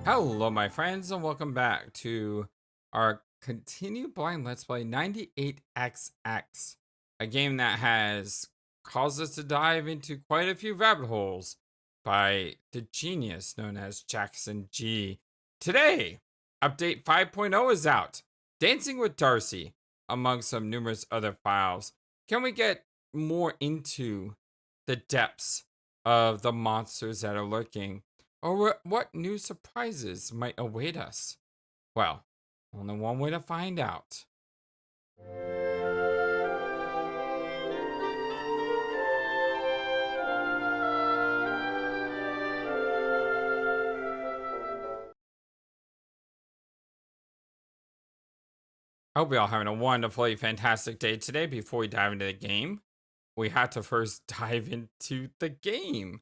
Hello, my friends, and welcome back to our continued blind Let's Play 98XX, a game that has caused us to dive into quite a few rabbit holes by the genius known as JacksonG. Today, update 5.0 is out, Dancing with Darcy, among some numerous other files. Can we get more into the depths of the monsters that are lurking? Or what new surprises might await us? Well, only one way to find out. I hope you're all having a wonderfully fantastic day today. Before we dive into the game, we had to first dive into the game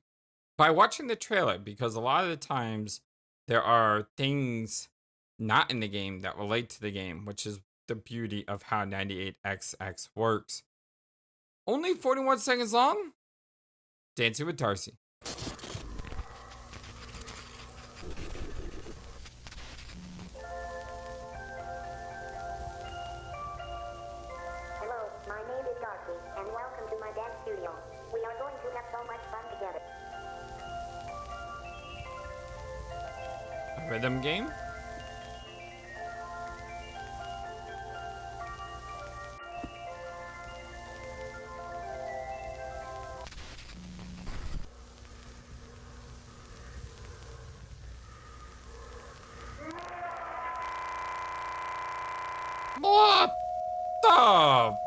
by watching the trailer, because a lot of the times there are things not in the game that relate to the game, which is the beauty of how 98XX works. Only 41 seconds long? Dancing with Darcy. Hello, my name is Darcy, and welcome to my dance studio. We are going to have so much fun together. A rhythm game? What the?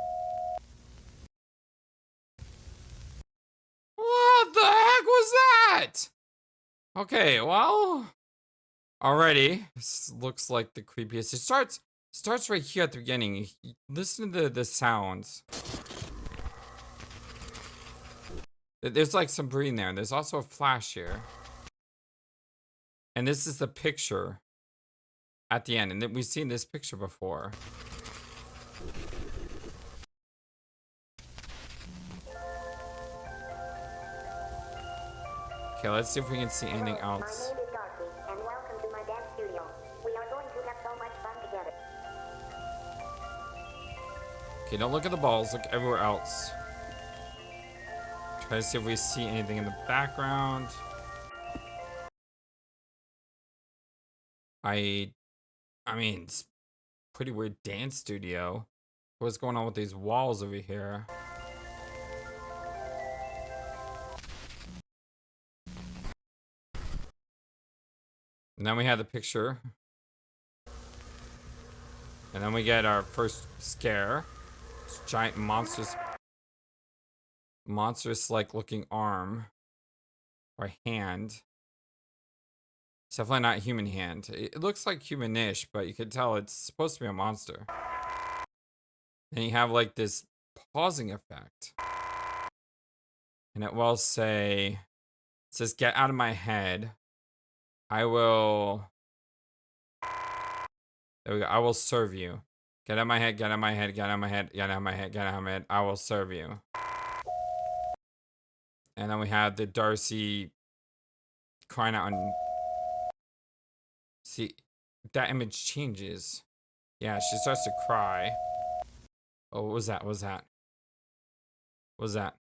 What the heck was that? Okay, well, already this looks like the creepiest. It starts right here at the beginning. Listen to the sounds. There's like some breathing there. There's also a flash here, and this is the picture at the end. And then we've seen this picture before. Okay, let's see if we can see anything Hello, else. my name is Darcy, and welcome to my dance studio. We are going to have so much fun together. Okay, don't look at the balls. Look everywhere else. Try to see if we see anything in the background. I mean, it's pretty weird dance studio. What's going on with these walls over here? And then we have the picture. And then we get our first scare. This giant monstrous like looking arm. Or hand. It's definitely not a human hand. It looks like humanish, but you can tell it's supposed to be a monster. And you have like this pausing effect. And it will say, it says, "Get out of my head. I will," there we go, "I will serve you. Get out of my head, get out of my head, get out of my head, get out of my head, get out of my head. I will serve you." And then we have the Darcy crying out on. See, that image changes. Yeah, she starts to cry. Oh, what was that? What was that? What was that?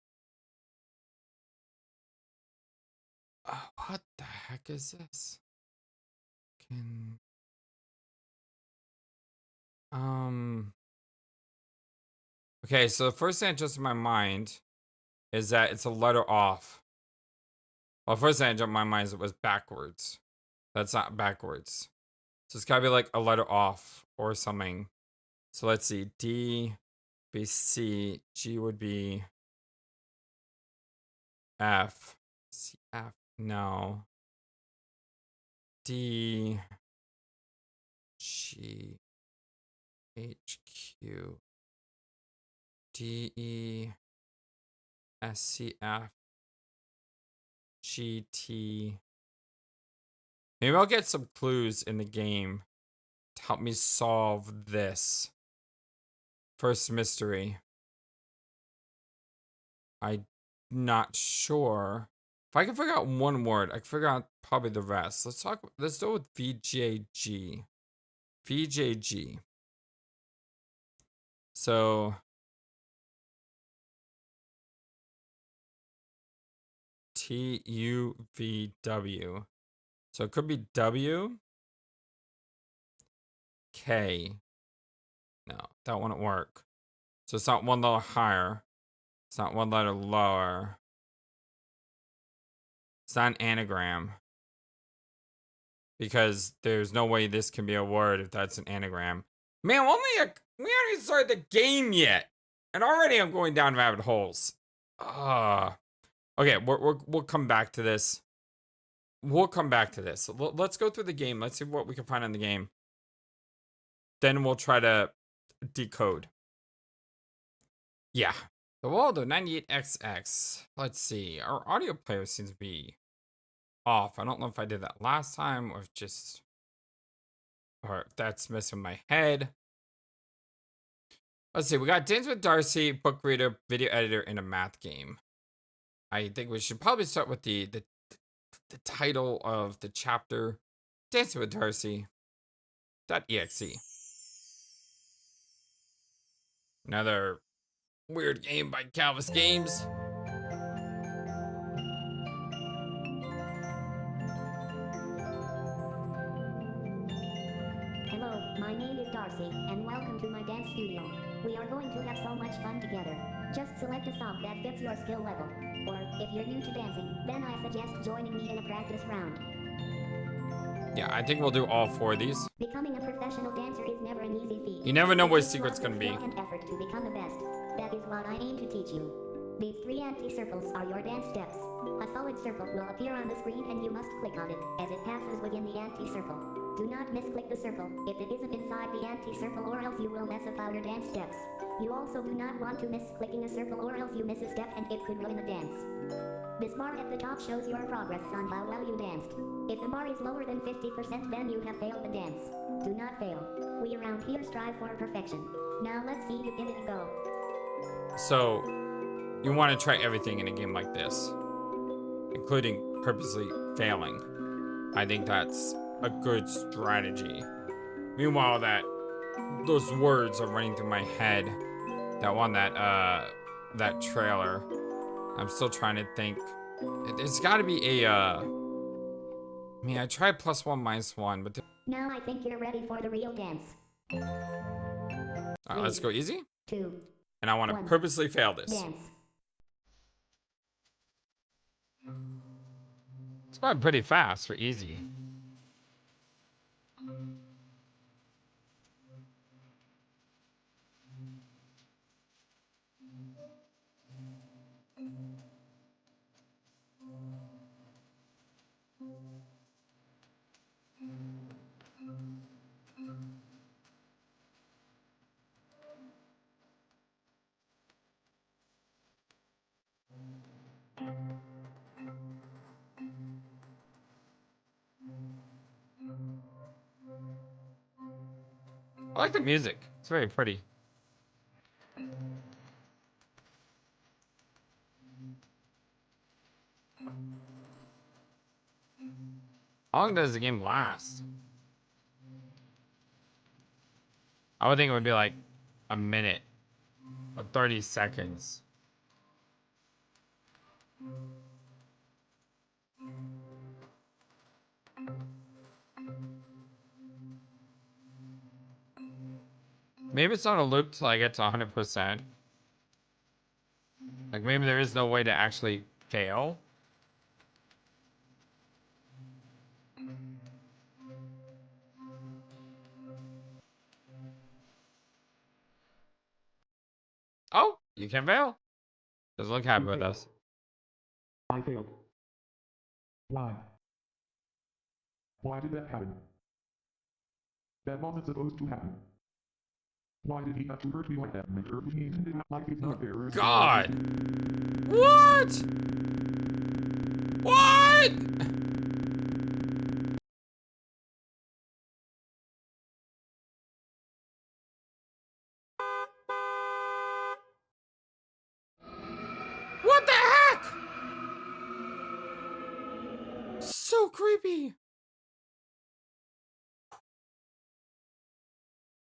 Oh, what the heck is this? Can okay, so the first thing that jumps in my mind is that it's a letter off. Well, first thing that jumped in my mind is it was backwards. That's not backwards. So it's gotta be like a letter off or something. So let's see. D, B, C, G would be F. C, F. No. D, G, H, Q, D, E, S, C, F, G, T. Maybe I'll get some clues in the game to help me solve this first mystery. I'm not sure If I can figure out one word, I can figure out probably the rest. Let's go with VJG. VJG. So TUVW. So it could be W, K. No, that wouldn't work. So it's not one letter higher. It's not one letter lower. It's not an anagram. Because there's no way this can be a word if that's an anagram. Man, we haven't even started the game yet. And already I'm going down rabbit holes. Okay, we'll come back to this. We'll come back to this. Let's go through the game. Let's see what we can find in the game. Then we'll try to decode. Yeah. The world of 98XX. Let's see. Our audio player seems to be off. I don't know if I did that last time or if that's messing my head. Let's see. We got Dance with Darcy, book reader, video editor, and a math game. I think we should probably start with the title of the chapter, Dancing with Darcy.exe. Another weird game by Calvis Games. Hello, my name is Darcy, and welcome to my dance studio. We are going to have so much fun together. Just select a song that fits your skill level. Or, if you're new to dancing, then I suggest joining me in a practice round. Yeah, I think we'll do all 4 of these. Becoming a professional dancer is never an easy feat. You never know It what takes secret's lots of gonna be. skill and effort to become the best. That is what I aim to teach you. These 3 anti-circles are your dance steps. A solid circle will appear on the screen and you must click on it as it passes within the anti-circle. Do not misclick the circle if it isn't inside the anti-circle, or else you will mess up our dance steps. You also do not want to miss clicking a circle, or else you miss a step and it could ruin the dance. This bar at the top shows your progress on how well you danced. If the bar is lower than 50%, then you have failed the dance. Do not fail. We around here strive for perfection. Now let's see you give it a go. So, you want to try everything in a game like this, including purposely failing. I think that's a good strategy. Meanwhile, those words are running through my head. That one, that trailer. I'm still trying to think. It's got to be a. I mean, I tried +1 -1, but. Now I think you're ready for the real dance. Alright, let's go easy. 2. And I want to purposely fail this. Dance. It's going pretty fast for easy. I like the music. It's very pretty. How long does the game last? I would think it would be like a minute or 30 seconds. Maybe it's not a loop till I get to 100%. Like maybe there is no way to actually fail. Oh, you can fail. Doesn't look happy with us. I failed. Why? Why did that happen? That wasn't supposed to happen. Why did he have to hurt me like that? Make her be like it's not fair. God! What? What? What the heck? so creepy.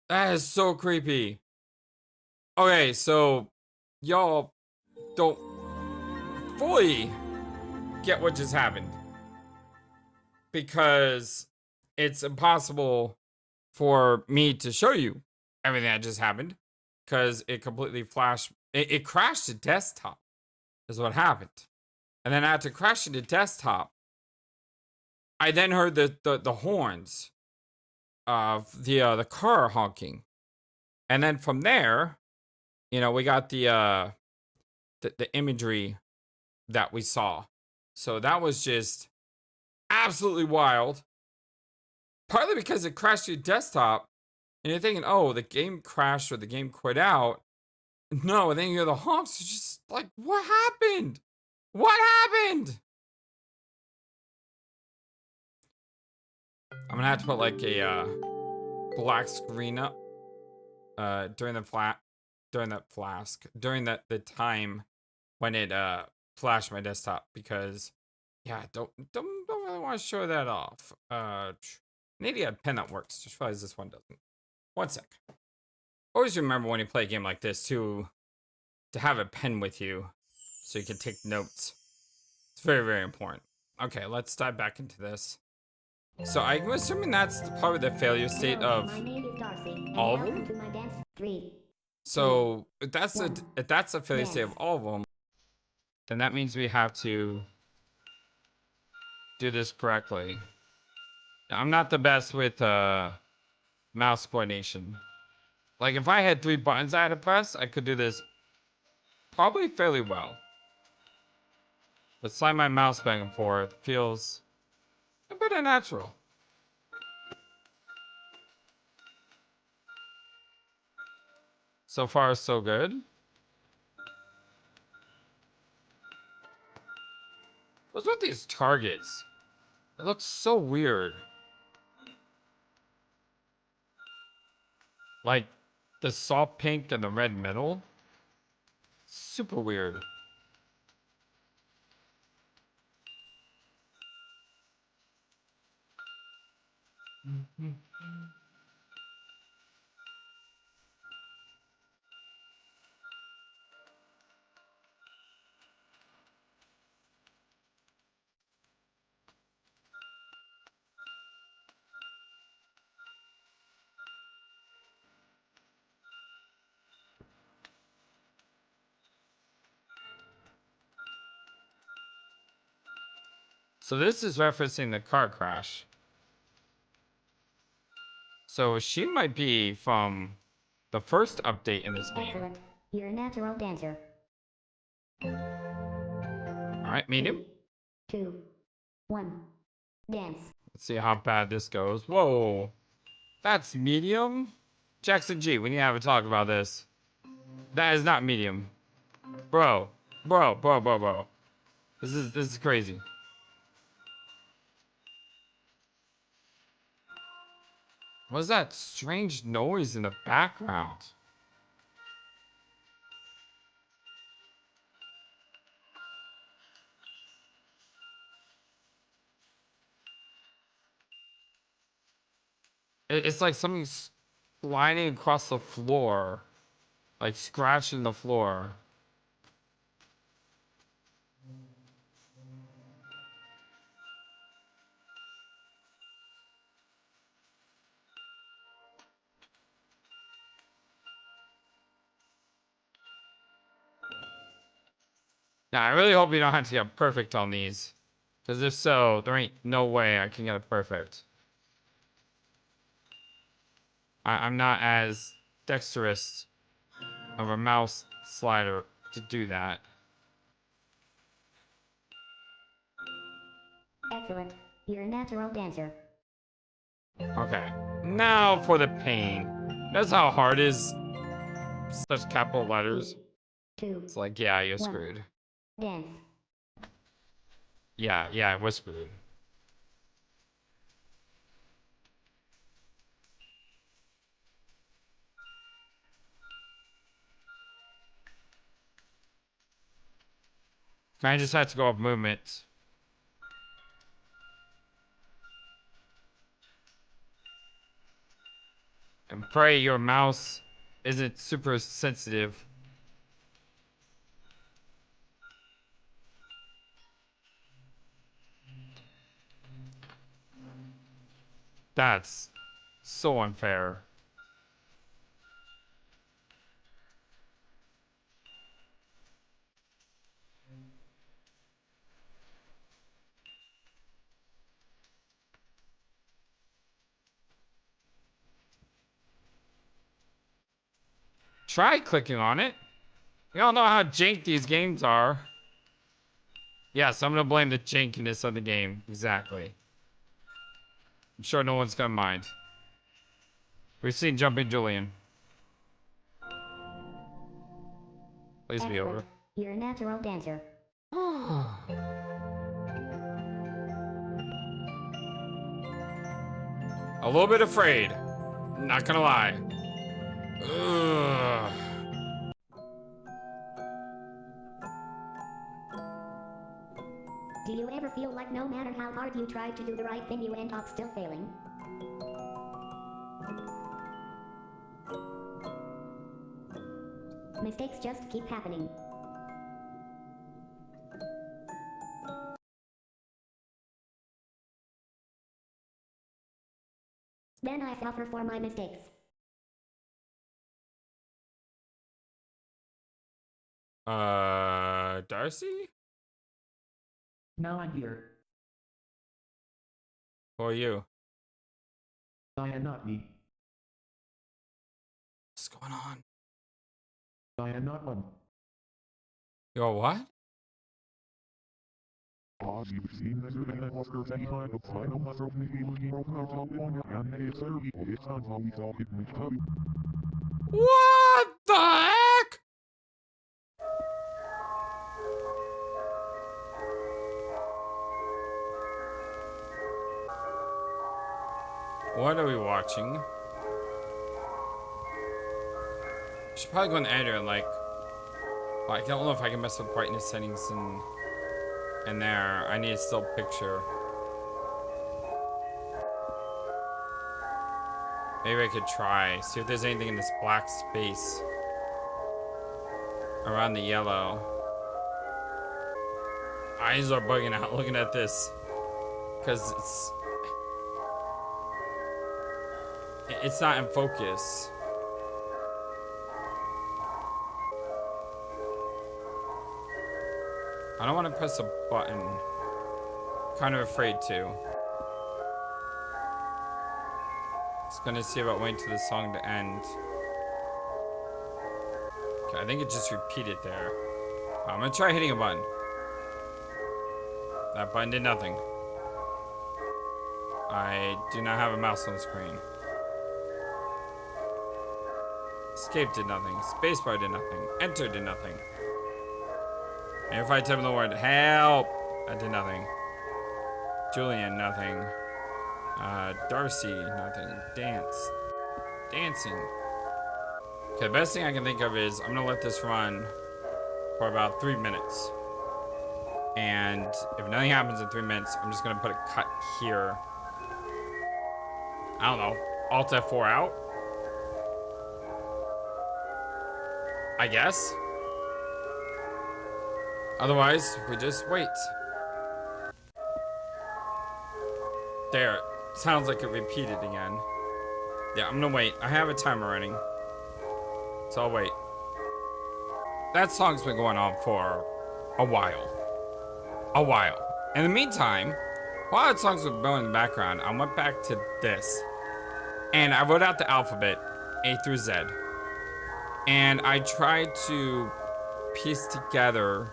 That is so creepy. Okay, so y'all don't fully get what just happened because it's impossible for me to show you everything that just happened because it completely flashed. It crashed the desktop is what happened. And then after crashing the desktop, I then heard the horns of the car honking. And then from there, you know, we got the imagery that we saw. So that was just absolutely wild. Partly because it crashed your desktop, and you're thinking, oh, the game crashed or the game quit out. No, and then you hear the honks. You're just like, what happened? What happened? I'm gonna have to put like a black screen up during the the time when it flashed my desktop, because yeah, don't really want to show that off. Maybe a pen that works. Just realized this one doesn't. One sec. Always remember when you play a game like this to have a pen with you so you can take notes. It's very, very important. Okay, let's dive back into this. So I'm assuming that's probably the failure state of My name is Darcy, and all of welcome them. to my dance. 3. So if that's a failure state of all of them, then that means we have to do this correctly. Now, I'm not the best with mouse coordination. Like if I had 3 buttons I had to press, I could do this probably fairly well. But slide my mouse back and forth feels a bit unnatural. So far, so good. What's with these targets? It looks so weird. Like the soft pink and the red middle. Super weird. So this is referencing the car crash. So she might be from the first update in this game. Excellent. You're a natural dancer. Alright, medium. 3, 2, 1. Dance. Let's see how bad this goes. Whoa. That's medium? JacksonG, we need to have a talk about this. That is not medium. Bro. Bro. This is crazy. What's that strange noise in the background? It's like something sliding across the floor. Like scratching the floor. Now, I really hope you don't have to get perfect on these. Because if so, there ain't no way I can get it perfect. I'm not as dexterous of a mouse slider to do that. Excellent. You're a natural dancer. Okay. Now for the pain. That's how hard is such capital letters. 2, It's like, yeah, you're 1. screwed. Dance. Yeah, we're screwed. I just had to go up movement. And pray your mouse isn't super sensitive. That's so unfair. Try clicking on it. We all know how jank these games are. Yes, I'm gonna blame the jankiness of the game. Exactly. I'm sure no one's gonna mind. We've seen Jumping Julian. Please be over. You're a natural dancer. A little bit afraid. Not gonna lie. Ugh. Do you ever feel like no matter how hard you try to do the right thing, you end up still failing? Mistakes just keep happening. Then I suffer for my mistakes. Darcy? Now I'm here. Who are you? I am not me. What's going on? I am not one. You're what? As you've seen, this is an Oscar any kind of final muscle of me looking over our top one, and it's a people. It's time how we thought it would come. What the heck? What are we watching? Should probably go in the editor, like, well, I don't know if I can mess with brightness settings in there. I need a still picture. Maybe I could try, see if there's anything in this black space around the yellow. Eyes are bugging out looking at this, because it's not in focus. I don't want to press a button. Kind of afraid to. Just gonna see about waiting to the song to end. Okay, I think it just repeated there. I'm gonna try hitting a button. That button did nothing. I do not have a mouse on the screen. Escape did nothing. Spacebar did nothing. Enter did nothing. And if I type in the word help, that did nothing. Julian, nothing. Darcy, nothing. Dancing. Okay, the best thing I can think of is I'm gonna let this run for about 3 minutes. And if nothing happens in 3 minutes, I'm just gonna put a cut here. I don't know. Alt F4 out? I guess. Otherwise, we just wait. There. Sounds like it repeated again. Yeah, I'm gonna wait. I have a timer running. So I'll wait. That song's been going on for a while. In the meantime, while that song's been going in the background, I went back to this. And I wrote out the alphabet, A through Z. And I tried to piece together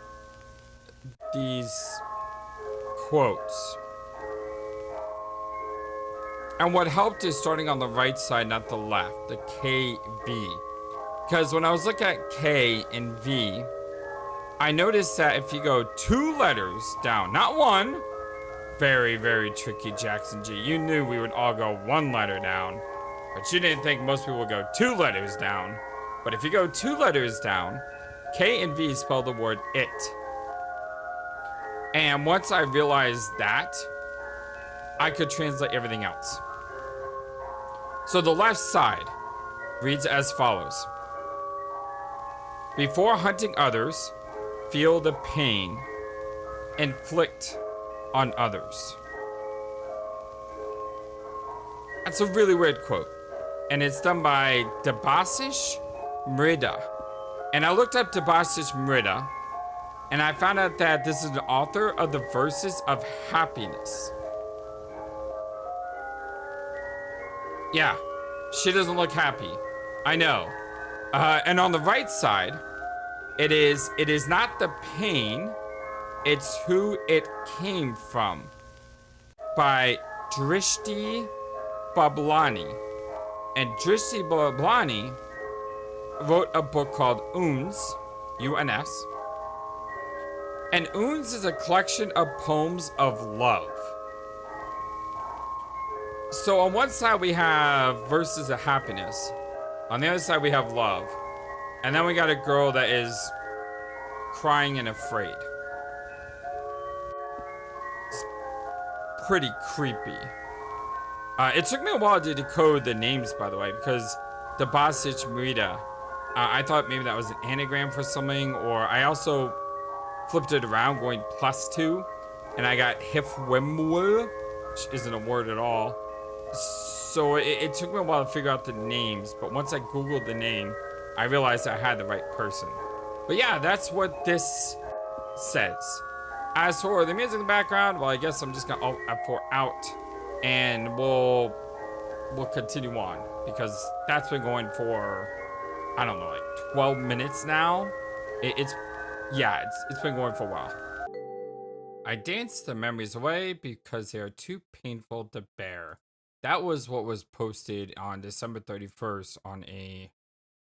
these quotes. And what helped is starting on the right side, not the left, the KV. Because when I was looking at K and V, I noticed that if you go 2 letters down, not one, very, very tricky, JacksonG. You knew we would all go 1 letter down, but you didn't think most people would go 2 letters down. But if you go 2 letters down, K and V spell the word it. And once I realized that, I could translate everything else. So the left side, reads as follows. Before hunting others, feel the pain inflict on others. That's a really weird quote. And it's done by Debasish Mrida. And I looked up Debasish Mrida, and I found out that this is the author of the Verses of Happiness. Yeah, she doesn't look happy. I know. And on the right side, it is not the pain, it's who it came from, by Drishti Bablani. And Drishti Bablani wrote a book called Uns, U-N-S. And Uns is a collection of poems of love. So on one side we have Verses of Happiness. On the other side we have love. And then we got a girl that is crying and afraid. It's pretty creepy. It took me a while to decode the names, by the way, because the Basich Mrida, I thought maybe that was an anagram for something, or I also flipped it around going +2, and I got Hifwemwul, which isn't a word at all. So it took me a while to figure out the names, but once I Googled the name, I realized I had the right person. But yeah, that's what this says. As for the music in the background, well, I guess I'm just gonna Alt F4 out, and we'll continue on, because that's been going for, I don't know, like 12 minutes now. It's been going for a while. I danced the memories away because they are too painful to bear. That was what was posted on December 31st on a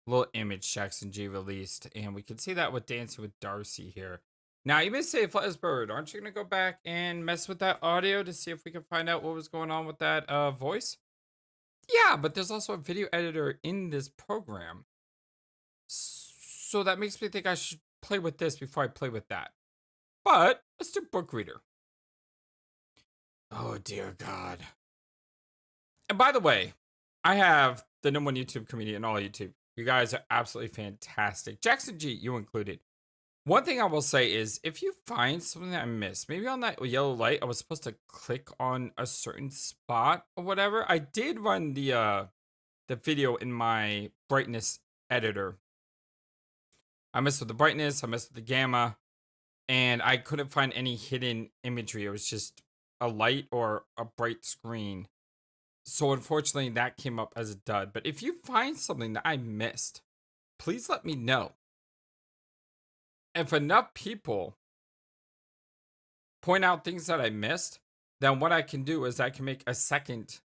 little image JacksonG released, and we can see that with Dancing with Darcy here. Now, you may say, FlightlessBird, aren't you going to go back and mess with that audio to see if we can find out what was going on with that voice? Yeah, but there's also a video editor in this program. So that makes me think I should play with this before I play with that. But let's do Book Reader. Oh, dear God. And by the way, I have the #1 YouTube community in all YouTube. You guys are absolutely fantastic. JacksonG, you included. One thing I will say is, if you find something that I missed, maybe on that yellow light, I was supposed to click on a certain spot or whatever. I did run the video in my brightness editor. I messed with the brightness, I messed with the gamma, and I couldn't find any hidden imagery. It was just a light or a bright screen. So unfortunately, that came up as a dud. But if you find something that I missed, please let me know. If enough people point out things that I missed, then what I can do is I can make a second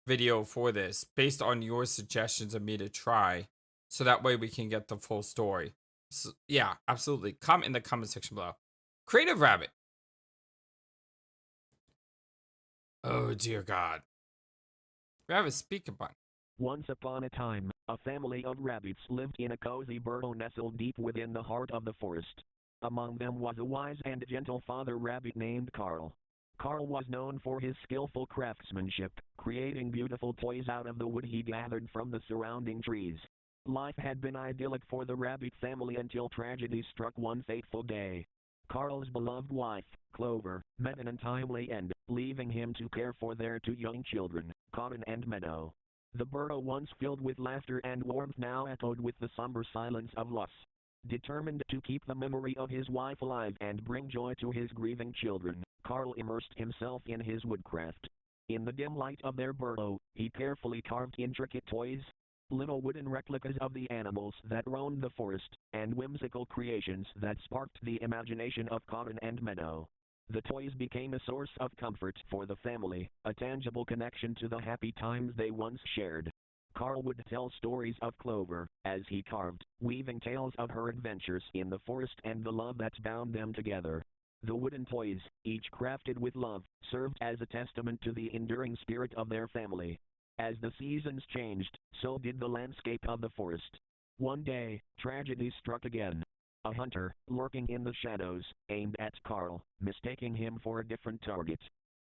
video for this based on your suggestions of me to try. So that way we can get the full story. So, yeah, absolutely. Comment in the comment section below. Creative Rabbit. Oh, dear God. We have a speaker button. Once upon a time, a family of rabbits lived in a cozy burrow nestled deep within the heart of the forest. Among them was a wise and gentle father rabbit named Carl. Carl was known for his skillful craftsmanship, creating beautiful toys out of the wood he gathered from the surrounding trees. Life had been idyllic for the rabbit family until tragedy struck one fateful day. Carl's beloved wife, Clover, met an untimely end, leaving him to care for their two young children, Cotton and Meadow. The burrow, once filled with laughter and warmth, now echoed with the somber silence of loss. Determined to keep the memory of his wife alive and bring joy to his grieving children, Carl immersed himself in his woodcraft. In the dim light of their burrow, he carefully carved intricate toys, little wooden replicas of the animals that roamed the forest, and whimsical creations that sparked the imagination of Cotton and Meadow. The toys became a source of comfort for the family, a tangible connection to the happy times they once shared. Carl would tell stories of Clover as he carved, weaving tales of her adventures in the forest and the love that bound them together. The wooden toys, each crafted with love, served as a testament to the enduring spirit of their family. As the seasons changed, so did the landscape of the forest. One day, tragedy struck again. A hunter, lurking in the shadows, aimed at Carl, mistaking him for a different target.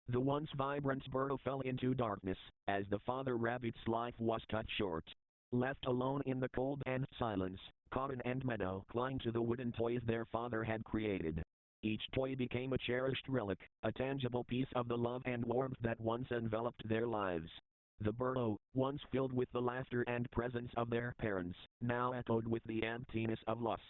The once vibrant burrow fell into darkness, as the father rabbit's life was cut short. Left alone in the cold and silence, Cotton and Meadow clung to the wooden toys their father had created. Each toy became a cherished relic, a tangible piece of the love and warmth that once enveloped their lives. The burrow, once filled with the laughter and presence of their parents, now echoed with the emptiness of loss.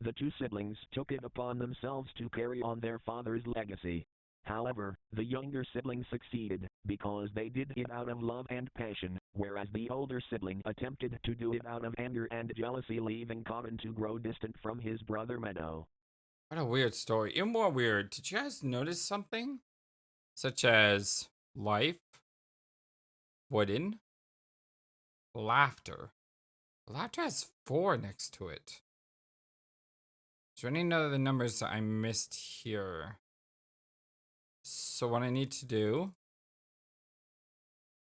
The two siblings took it upon themselves to carry on their father's legacy. However, the younger sibling succeeded, because they did it out of love and passion, whereas the older sibling attempted to do it out of anger and jealousy, leaving Cotton to grow distant from his brother Meadow. What a weird story. Even more weird, did you guys notice something? Such as life, wooden, laughter. Laughter has 4 next to it. Is there any other numbers that I missed here? So what I need to do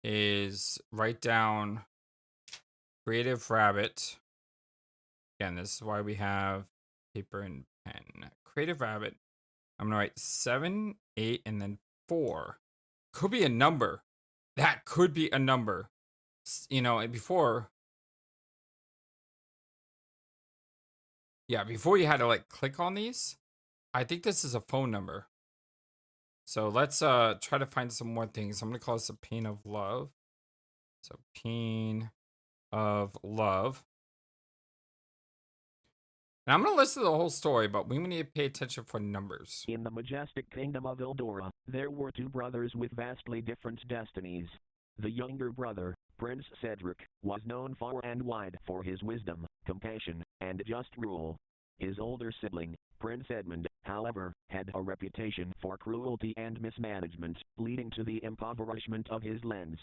is write down Creative Rabbit. Again, this is why we have paper and pen. Creative Rabbit. I'm going to write 7, 8, and then 4. Could be a number. That could be a number. You know, before... Yeah, before you had to like click on these. I think this is a phone number. So let's try to find some more things. I'm going to call this a Pain of Love. So Pain of Love. And I'm going to listen to the whole story, but we need to pay attention for numbers. In the majestic kingdom of Eldora, there were 2 brothers with vastly different destinies. The younger brother, Prince Cedric, was known far and wide for his wisdom, compassion, and just rule. His older sibling, Prince Edmund, however, had a reputation for cruelty and mismanagement, leading to the impoverishment of his lands.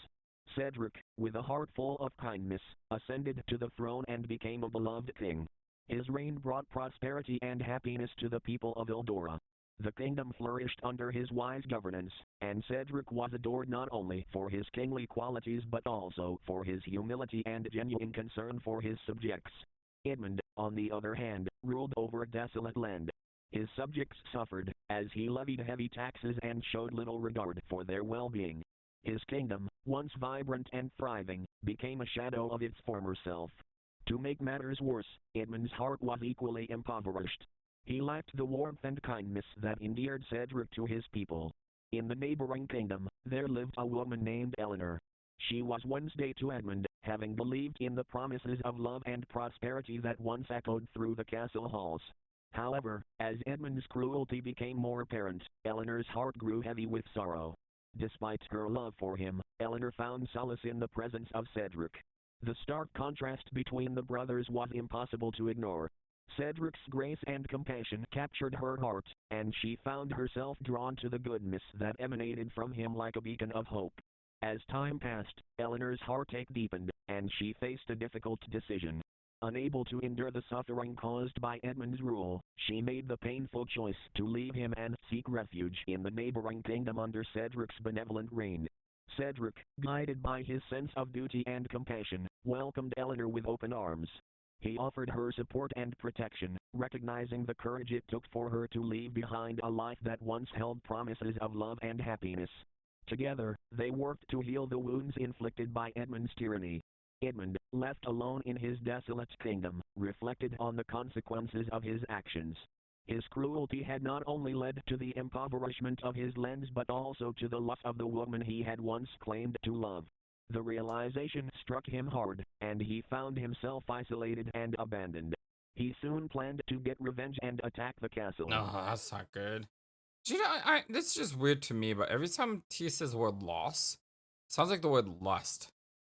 Cedric, with a heart full of kindness, ascended to the throne and became a beloved king. His reign brought prosperity and happiness to the people of Eldora. The kingdom flourished under his wise governance, and Cedric was adored not only for his kingly qualities but also for his humility and genuine concern for his subjects. Edmund, on the other hand, ruled over a desolate land. His subjects suffered, as he levied heavy taxes and showed little regard for their well-being. His kingdom, once vibrant and thriving, became a shadow of its former self. To make matters worse, Edmund's heart was equally impoverished. He lacked the warmth and kindness that endeared Cedric to his people. In the neighboring kingdom, there lived a woman named Eleanor. She was Wednesday to Edmund, having believed in the promises of love and prosperity that once echoed through the castle halls. However, as Edmund's cruelty became more apparent, Eleanor's heart grew heavy with sorrow. Despite her love for him, Eleanor found solace in the presence of Cedric. The stark contrast between the brothers was impossible to ignore. Cedric's grace and compassion captured her heart, and she found herself drawn to the goodness that emanated from him like a beacon of hope. As time passed, Eleanor's heartache deepened, and she faced a difficult decision. Unable to endure the suffering caused by Edmund's rule, she made the painful choice to leave him and seek refuge in the neighboring kingdom under Cedric's benevolent reign. Cedric, guided by his sense of duty and compassion, welcomed Eleanor with open arms. He offered her support and protection, recognizing the courage it took for her to leave behind a life that once held promises of love and happiness. Together, they worked to heal the wounds inflicted by Edmund's tyranny. Edmund, left alone in his desolate kingdom, reflected on the consequences of his actions. His cruelty had not only led to the impoverishment of his lands but also to the loss of the woman he had once claimed to love. The realization struck him hard, and he found himself isolated and abandoned. He soon planned to get revenge and attack the castle. No, that's not good. You know, this is just weird to me, but every time T says the word loss, it sounds like the word lust.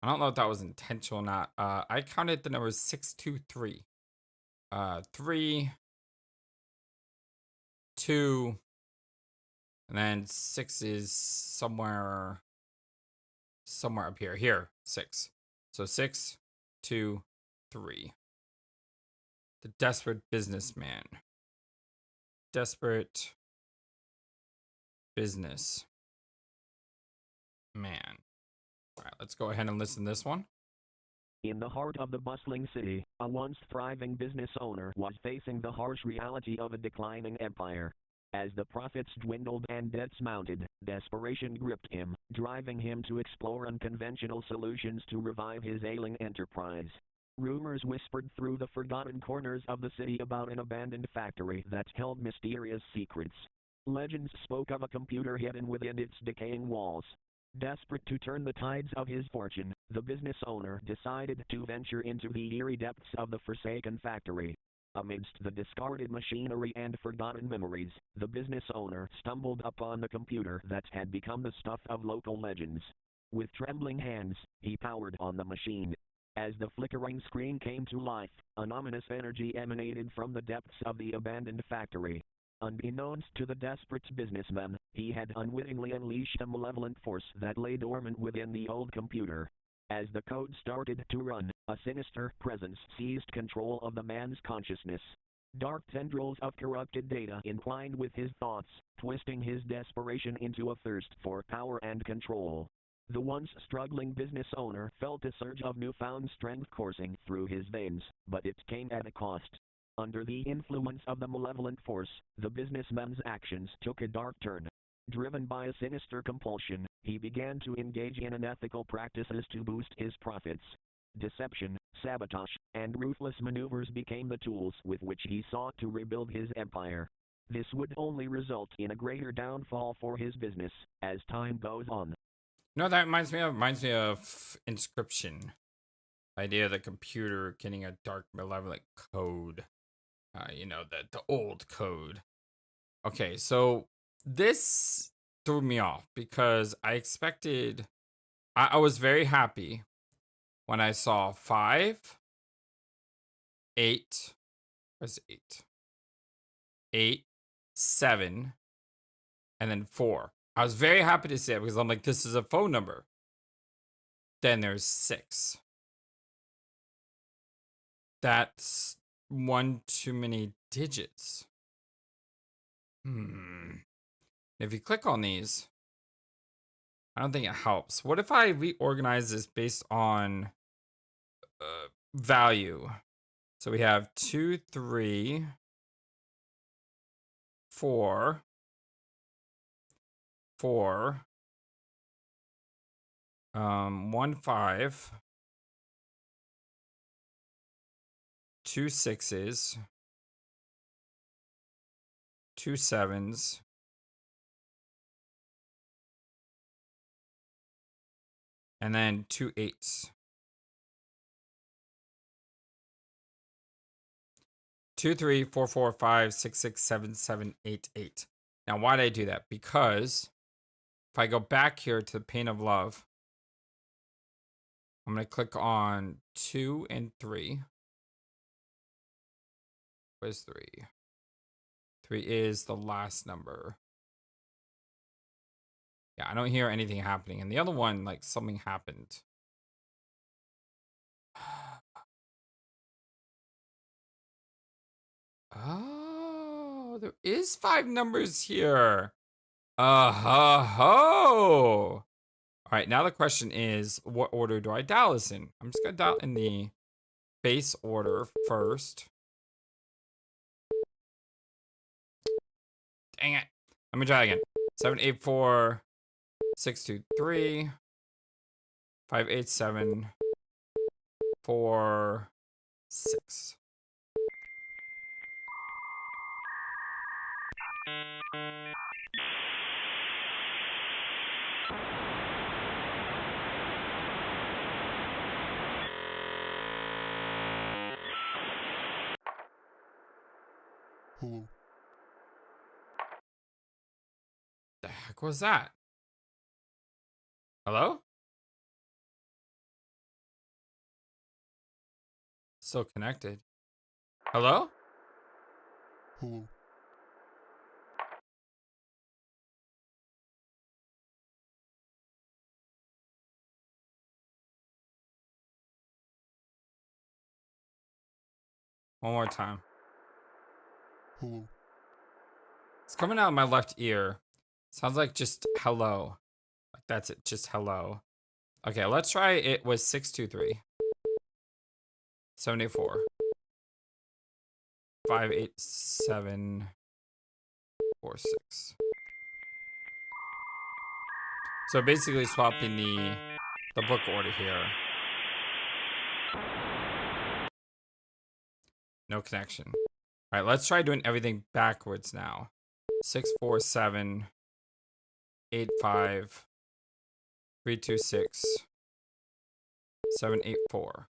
I don't know if that was intentional or not. I counted the numbers 623. 3, 2, and then 6 is somewhere up here. Here, 6. So 6, 2, 3. The desperate businessman. Desperate business man. All right, let's go ahead and listen to this one. In the heart of the bustling city, a once thriving business owner was facing the harsh reality of a declining empire. As the profits dwindled and debts mounted, desperation gripped him, driving him to explore unconventional solutions to revive his ailing enterprise. Rumors whispered through the forgotten corners of the city about an abandoned factory that held mysterious secrets. Legends spoke of a computer hidden within its decaying walls. Desperate to turn the tides of his fortune, the business owner decided to venture into the eerie depths of the forsaken factory. Amidst the discarded machinery and forgotten memories, the business owner stumbled upon the computer that had become the stuff of local legends. With trembling hands, he powered on the machine. As the flickering screen came to life, an ominous energy emanated from the depths of the abandoned factory. Unbeknownst to the desperate businessman, he had unwittingly unleashed a malevolent force that lay dormant within the old computer. As the code started to run, a sinister presence seized control of the man's consciousness. Dark tendrils of corrupted data entwined with his thoughts, twisting his desperation into a thirst for power and control. The once struggling business owner felt a surge of newfound strength coursing through his veins, but it came at a cost. Under the influence of the malevolent force, the businessman's actions took a dark turn. Driven by a sinister compulsion, he began to engage in unethical practices to boost his profits. Deception, sabotage, and ruthless maneuvers became the tools with which he sought to rebuild his empire. This would only result in a greater downfall for his business as time goes on. No, that reminds me of Inscription. Idea of the computer getting a dark, malevolent code. The old code. Okay, so this threw me off because I expected. I was very happy when I saw 5, 8. Where's 8? 8, 7, and then 4. I was very happy to see it because I'm like, this is a phone number. Then there's 6. That's one too many digits. If you click on these, I don't think it helps. What if I reorganize this based on value? So we have 2, 3, 4, 4, 1, 5, 2 6s, 2 7s, and then 2 8s. 2 3 4 4 5 6 6 7 7 8 8. Now, why did I do that? Because if I go back here to the pane of love, I'm going to click on 2 and 3. Where's 3? 3 is the last number. Yeah, I don't hear anything happening. And the other one, like something happened. Oh, there is 5 numbers here. Ho. All right, now the question is, what order do I dial this in? I'm just going to dial in the base order first. Dang it. Let me try again. 7 8 4 6 2 3 5 8 7 4 6. Hello. The heck was that? Hello? Still connected. Hello? Hello. One more time. Hello. It's coming out of my left ear. Sounds like just hello. Like that's it, just hello. Okay, let's try it with 623 74 587 646. So basically swapping the book order here. No connection. All right, let's try doing everything backwards now. 6 4 7 8 5 3 2 6 7 8 4.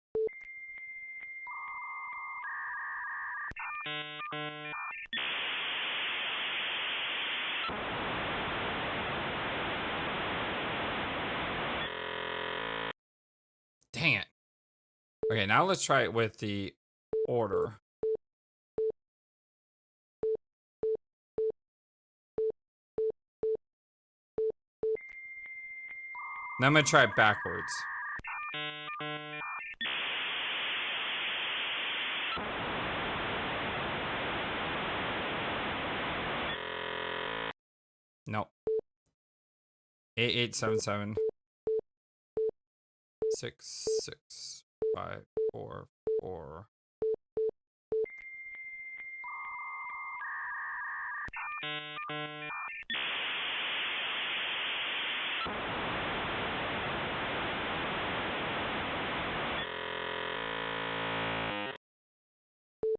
Dang it. Okay, now let's try it with the order. Now I'm gonna try it backwards. Nope. 8877 6 6 5 4 4.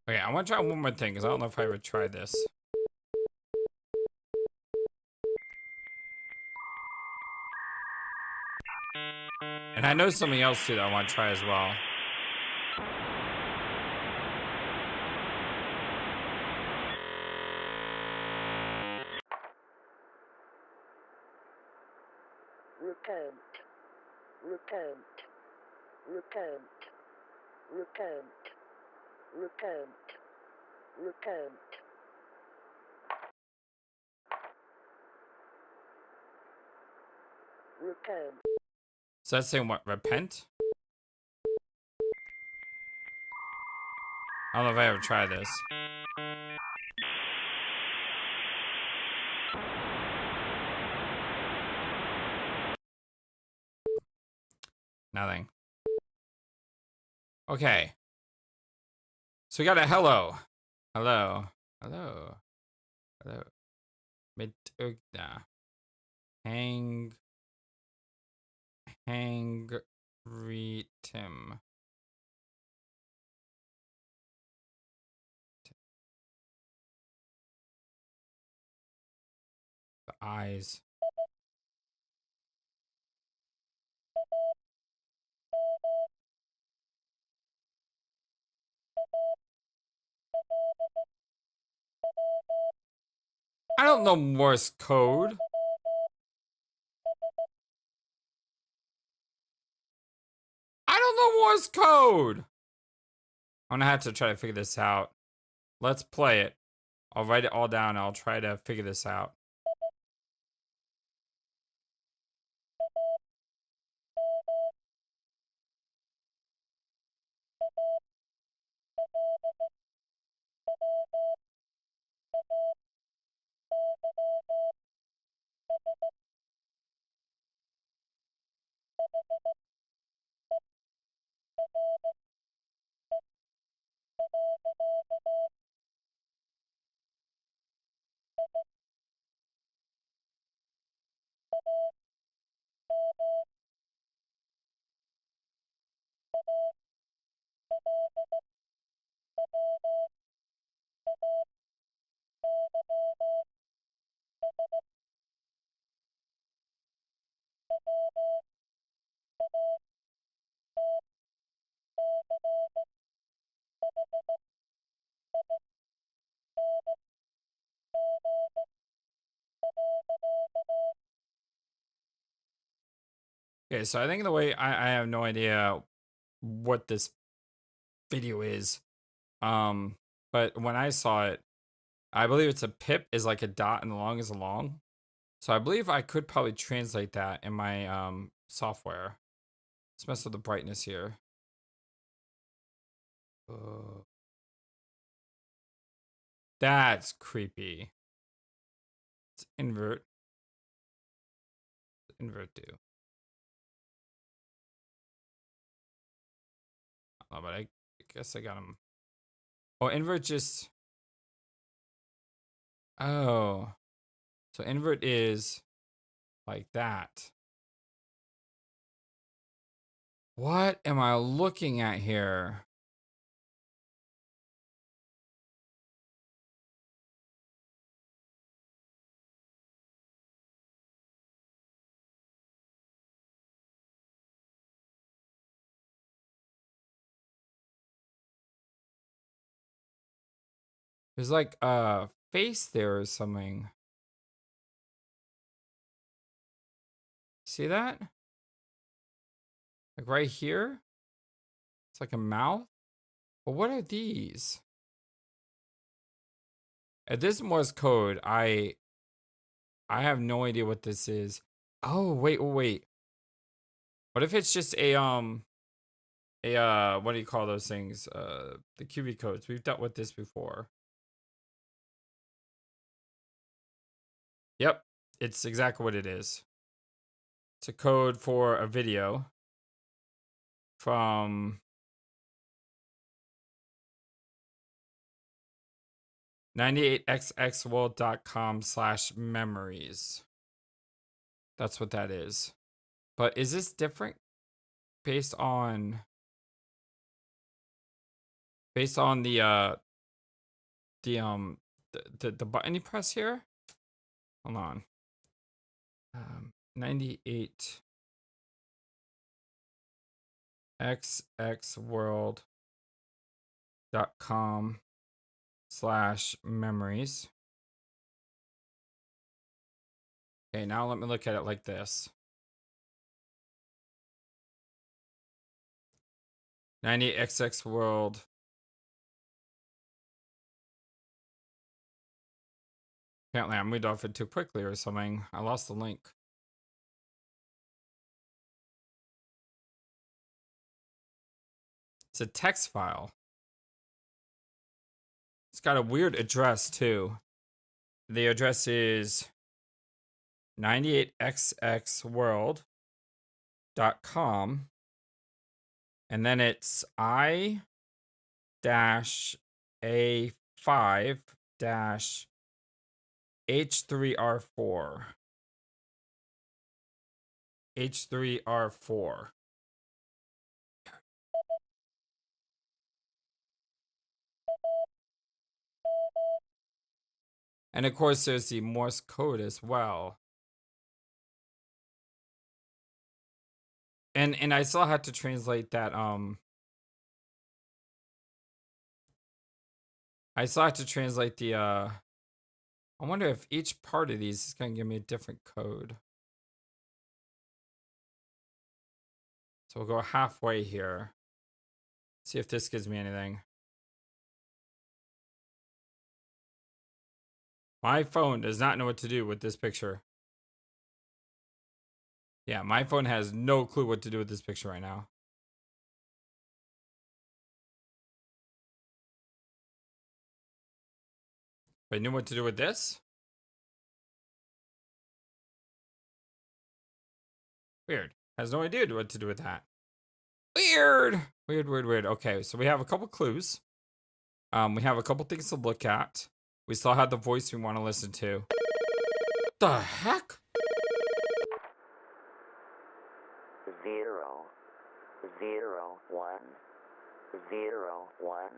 Okay, I want to try one more thing because I don't know if I would try this. And I know something else too that I want to try as well. So that's saying what? Repent? I don't know if I ever try this. Nothing. Okay. So we got a hello. Hello. Hello. Hello. Mitugna. Hang. Hangritim. The eyes. I don't know Morse code. I don't know Morse code. I'm gonna have to try to figure this out. Let's play it. I'll write it all down and I'll try to figure this out. Okay, so I think the way I have no idea what this video is. But when I saw it, I believe it's a pip is like a dot and the long is a long. So I believe I could probably translate that in my software. Let's mess with the brightness here. That's creepy. Let's invert. Invert do. Oh, but I guess I got him. Oh, invert just. Oh. So invert is like that. What am I looking at here? There's like a face there or something. See that? Like right here? It's like a mouth. But what are these? At this Morse code, I have no idea what this is. Oh, wait. What if it's just a what do you call those things? The QV codes. We've dealt with this before. Yep, it's exactly what it is. It's a code for a video from 98xxworld.com/memories. That's what that is. But is this different based on the button you press here? Hold on. 98xxworld.com/memories. Okay, now let me look at it like this. 98xxworld. Apparently I moved off it too quickly or something. I lost the link. It's a text file. It's got a weird address too. The address is 98xxworld.com. And then it's I-A5-H3R4. H3R4. And of course, there's the Morse code as well. And I still had to translate that. I still have to translate the. I wonder if each part of these is gonna give me a different code. So we'll go halfway here. See if this gives me anything. My phone does not know what to do with this picture. Yeah, my phone has no clue what to do with this picture right now. But I knew what to do with this? Weird. Has no idea what to do with that. Weird. Okay, so we have a couple clues. We have a couple things to look at. We still have the voice we want to listen to. The heck? 0, 0, 1, 0, 1,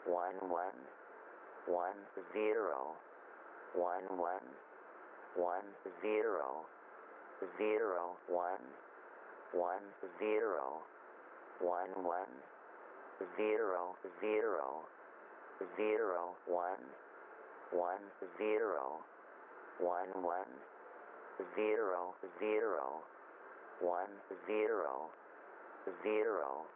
1, 1, 1, 0, 1, 1, 1, 0, 0, 1, 1, 0, 1, 1, 0, 0, 0, 1, 1, 0, 1, 1, 0, 0, 1, 0, 0.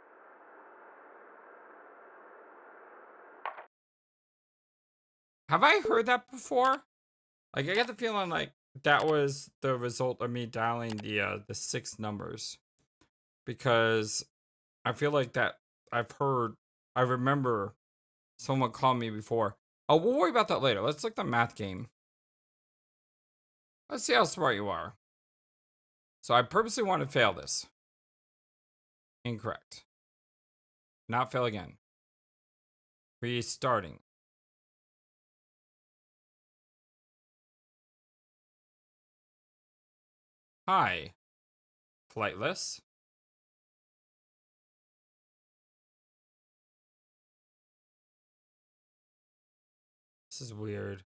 Have I heard that before? Like, I get the feeling like that was the result of me dialing the 6 numbers. Because I feel like that I remember someone called me before. Oh, we'll worry about that later. Let's look at the math game. Let's see how smart you are. So I purposely want to fail this. Incorrect. Not fail again. Restarting. Hi, Flightless. This is weird.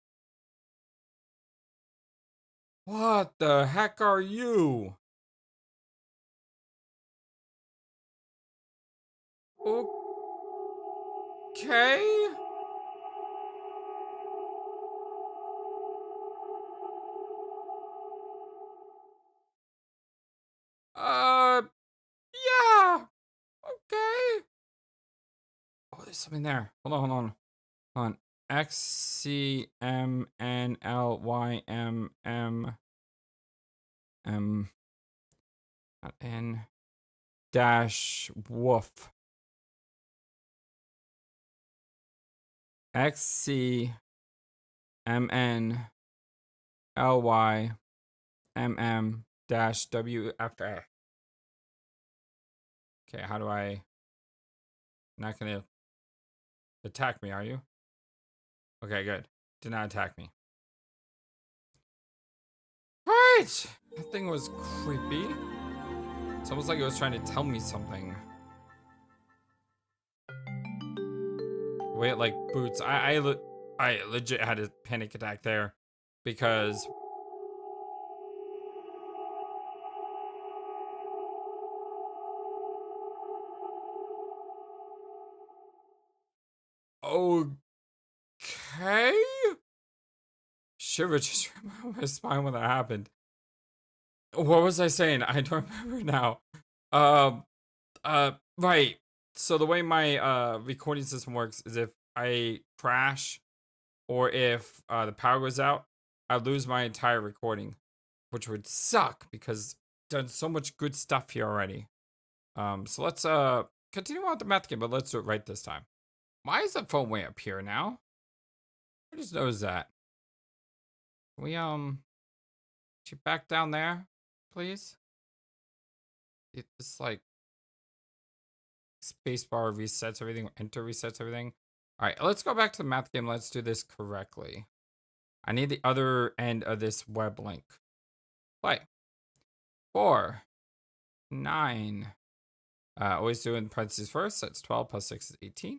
What the heck are you? Okay. Yeah. Okay. Oh, there's something there. Hold on. XCMNLYMM not N dash woof. XCMNLYMM dash WFA. Okay, how do I? Not gonna attack me, are you? Okay, good. Did not attack me. Right! That thing was creepy. It's almost like it was trying to tell me something. The way it like boots. I legit had a panic attack there because okay. Shiver just ran down my spine when that happened. What was I saying? I don't remember now. Right. So the way my recording system works is if I crash or if the power goes out, I lose my entire recording, which would suck because I've done so much good stuff here already. So let's continue on with the math game, but let's do it right this time. Why is the phone way up here now? I just noticed that. Can we get you back down there, please? It's like spacebar resets everything, enter resets everything. All right, let's go back to the math game. Let's do this correctly. I need the other end of this web link. Play. 4, 9. Always do in parentheses first. That's 12 plus 6 is 18.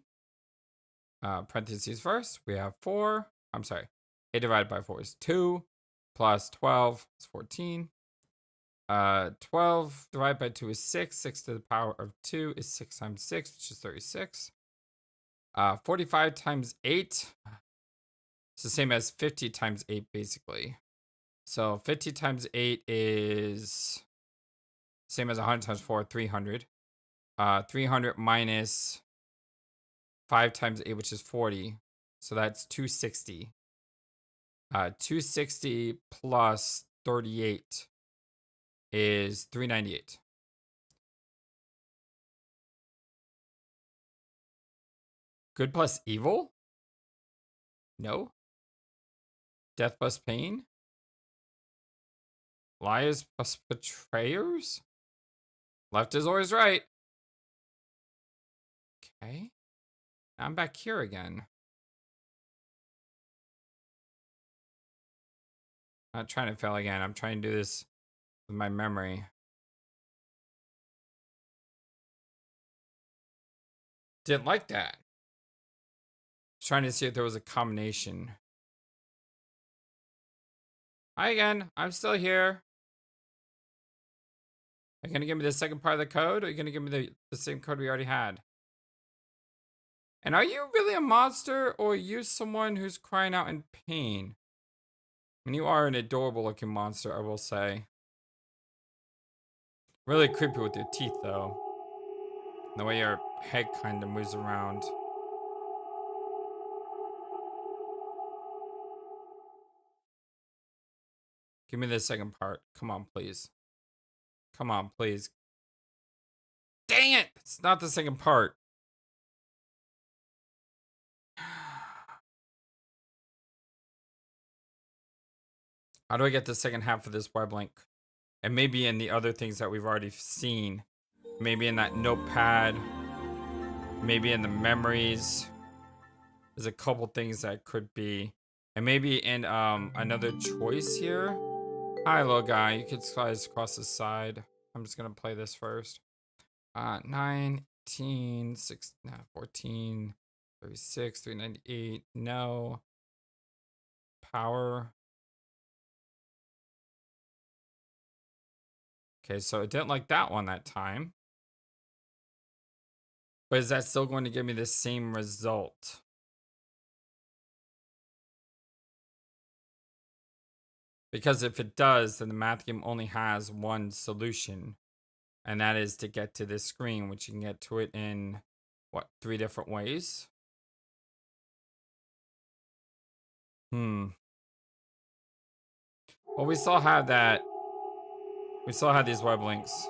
Parentheses first. We have 4. I'm sorry. 8 divided by 4 is 2. Plus 12 is 14. 12 divided by 2 is 6. 6 to the power of 2 is 6 times 6, which is 36. 45 times 8. It's the same as 50 times 8, basically. So 50 times 8 is same as 100 times 4, 300. 300 minus 5 times 8, which is 40. So that's 260. 260 plus 38 is 398. Good plus evil? No. Death plus pain? Liars plus betrayers? Left is always right. Okay. I'm back here again. Not trying to fail again. I'm trying to do this with my memory. Didn't like that. Trying to see if there was a combination. Hi again. I'm still here. Are you gonna give me the second part of the code, or are you gonna give me the same code we already had? And are you really a monster, or are you someone who's crying out in pain? I mean, you are an adorable looking monster, I will say. Really creepy with your teeth, though. The way your head kind of moves around. Give me the second part. Come on, please. Come on, please. Dang it! It's not the second part. How do I get the second half of this web link? And maybe in the other things that we've already seen. Maybe in that notepad. Maybe in the memories. There's a couple things that could be. And maybe in another choice here. Hi, little guy. You can slice across the side. I'm just gonna play this first. 19, 6, no, 14, 36, 398. No. Power. Okay, so it didn't like that one that time. But is that still going to give me the same result? Because if it does, then the math game only has one solution. And that is to get to this screen, which you can get to it in, what, 3 different ways? Well, we still have that. We still have these web links.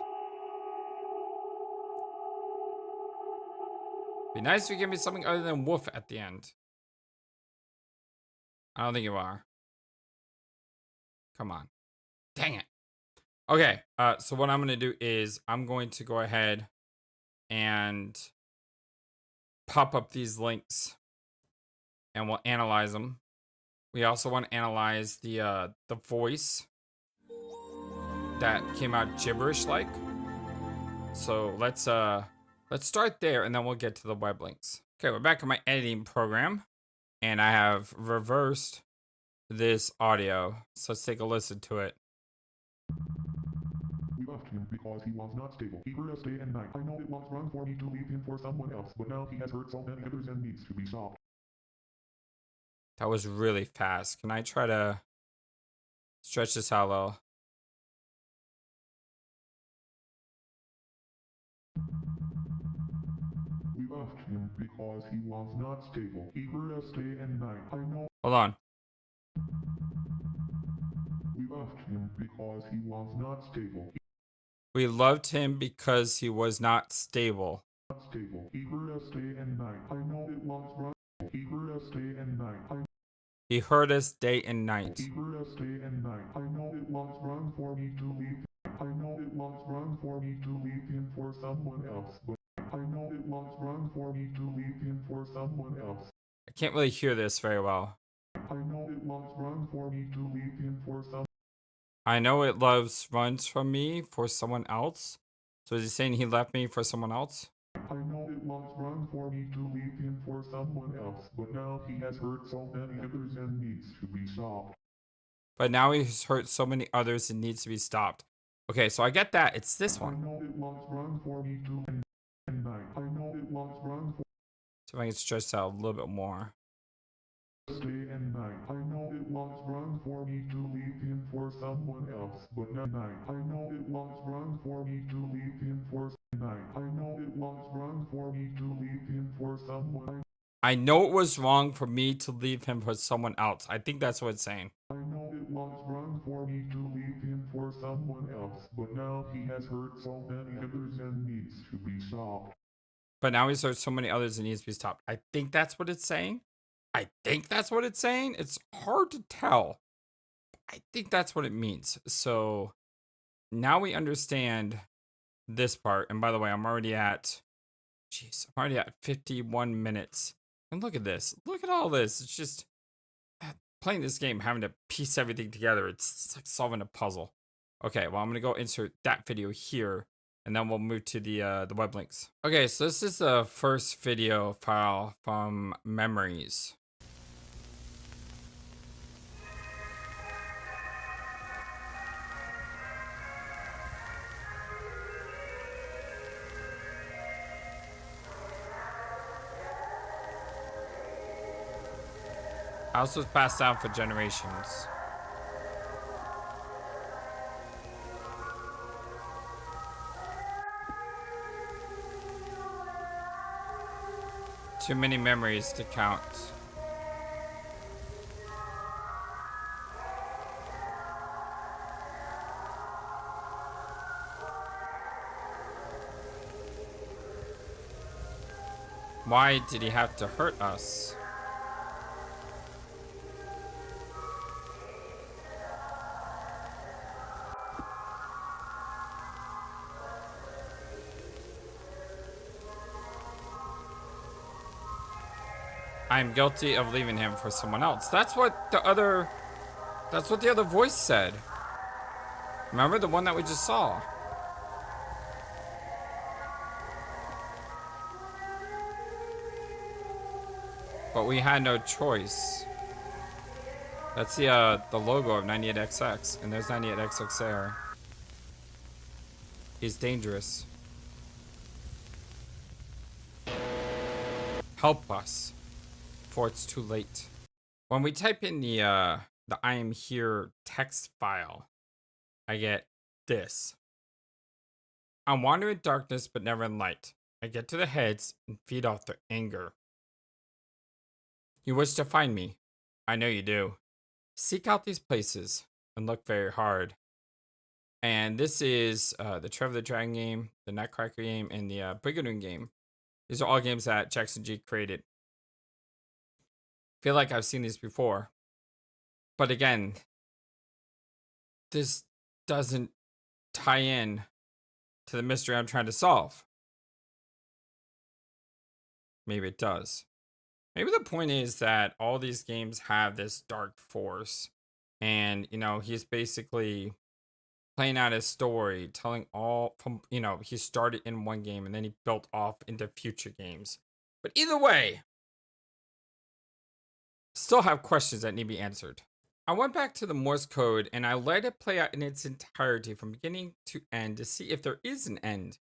Be nice if you give me something other than woof at the end. I don't think you are. Come on. Dang it. Okay, so what I'm going to do is I'm going to go ahead and pop up these links and we'll analyze them. We also want to analyze the voice that came out gibberish like. So let's start there and then we'll get to the web links. Okay, we're back in my editing program and I have reversed this audio. So let's take a listen to it. We left him because he was not stable. He hurt us day and night. I know it was wrong for me to leave him for someone else, but now he has hurt so many others and needs to be stopped. That was really fast. Can I try to stretch this out a little? We left him because he was not stable. He hurt us day and night. I know. Hold on. We left him because he was not stable. We loved him because he was not stable. Not stable. He hurt us day and night. I know it was wrong. He hurt us day and night. He hurt us day and night. He hurt us day and night. I know it was wrong for me to leave him. I know it was wrong for me to leave him for someone else, but I know it was wrong for me to leave him for someone else. I can't really hear this very well. I know it was wrong for me to leave him for someone. I know it runs from me for someone else. So is he saying he left me for someone else? I know it was wrong for me to leave him for someone else, but now he has hurt so many others and needs to be stopped. But now he's hurt so many others and needs to be stopped. Okay, so I get that. It's this one. I know it was wrong for me to and night. I know it was wrong for See if I can stretch this out a little bit more. day and night. I know it was wrong for me to leave him for someone else, but now night. I know it was wrong for me to leave him for night. I know it was wrong for me to leave him for someone. I know it was wrong for me to leave him for someone else. I think that's what it's saying. I know it was wrong for me to leave him for someone else, but now he has hurt so many others and needs to be stopped. But now he's hurt so many others and needs to be stopped. I think that's what it's saying. I think that's what it's saying. It's hard to tell. I think that's what it means. So now we understand this part. And by the way, I'm already at 51 minutes. And look at this. Look at all this. It's just playing this game, having to piece everything together. It's like solving a puzzle. Okay, well, I'm going to go insert that video here. And then we'll move to the web links. Okay, so this is the first video file from memories. House was passed down for generations. Too many memories to count. Why did he have to hurt us? I'm guilty of leaving him for someone else. That's what the other voice said. Remember the one that we just saw? But we had no choice. That's the logo of 98XX, and there's 98XX there. He's dangerous. Help us, before it's too late. When we type in the I am here text file, I get this. I wander in darkness, but never in light. I get to the heads and feed off their anger. You wish to find me. I know you do. Seek out these places and look very hard. And this is the Trevor the Dragon game, the Nutcracker game, and the Brigadoon game. These are all games that JacksonG created. Feel like I've seen these before. But again, this doesn't tie in to the mystery I'm trying to solve. Maybe it does. Maybe the point is that all these games have this dark force. And, you know, he's basically playing out his story, telling all from, you know, he started in one game and then he built off into future games. But either way, still have questions that need to be answered. I went back to the Morse code and I let it play out in its entirety from beginning to end to see if there is an end.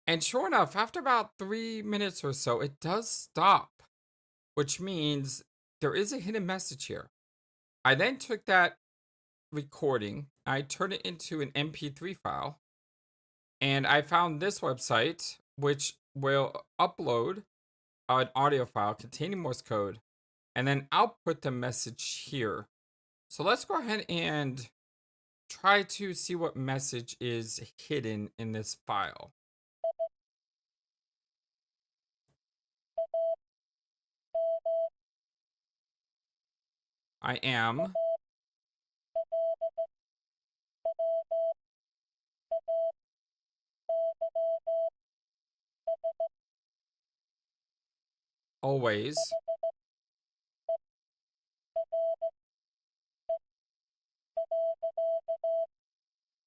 And sure enough, after about 3 minutes or so, it does stop, which means there is a hidden message here. I then took that recording, I turned it into an MP3 file, and I found this website, which will upload an audio file containing Morse code and then output the message here. So let's go ahead and try to see what message is hidden in this file. I am always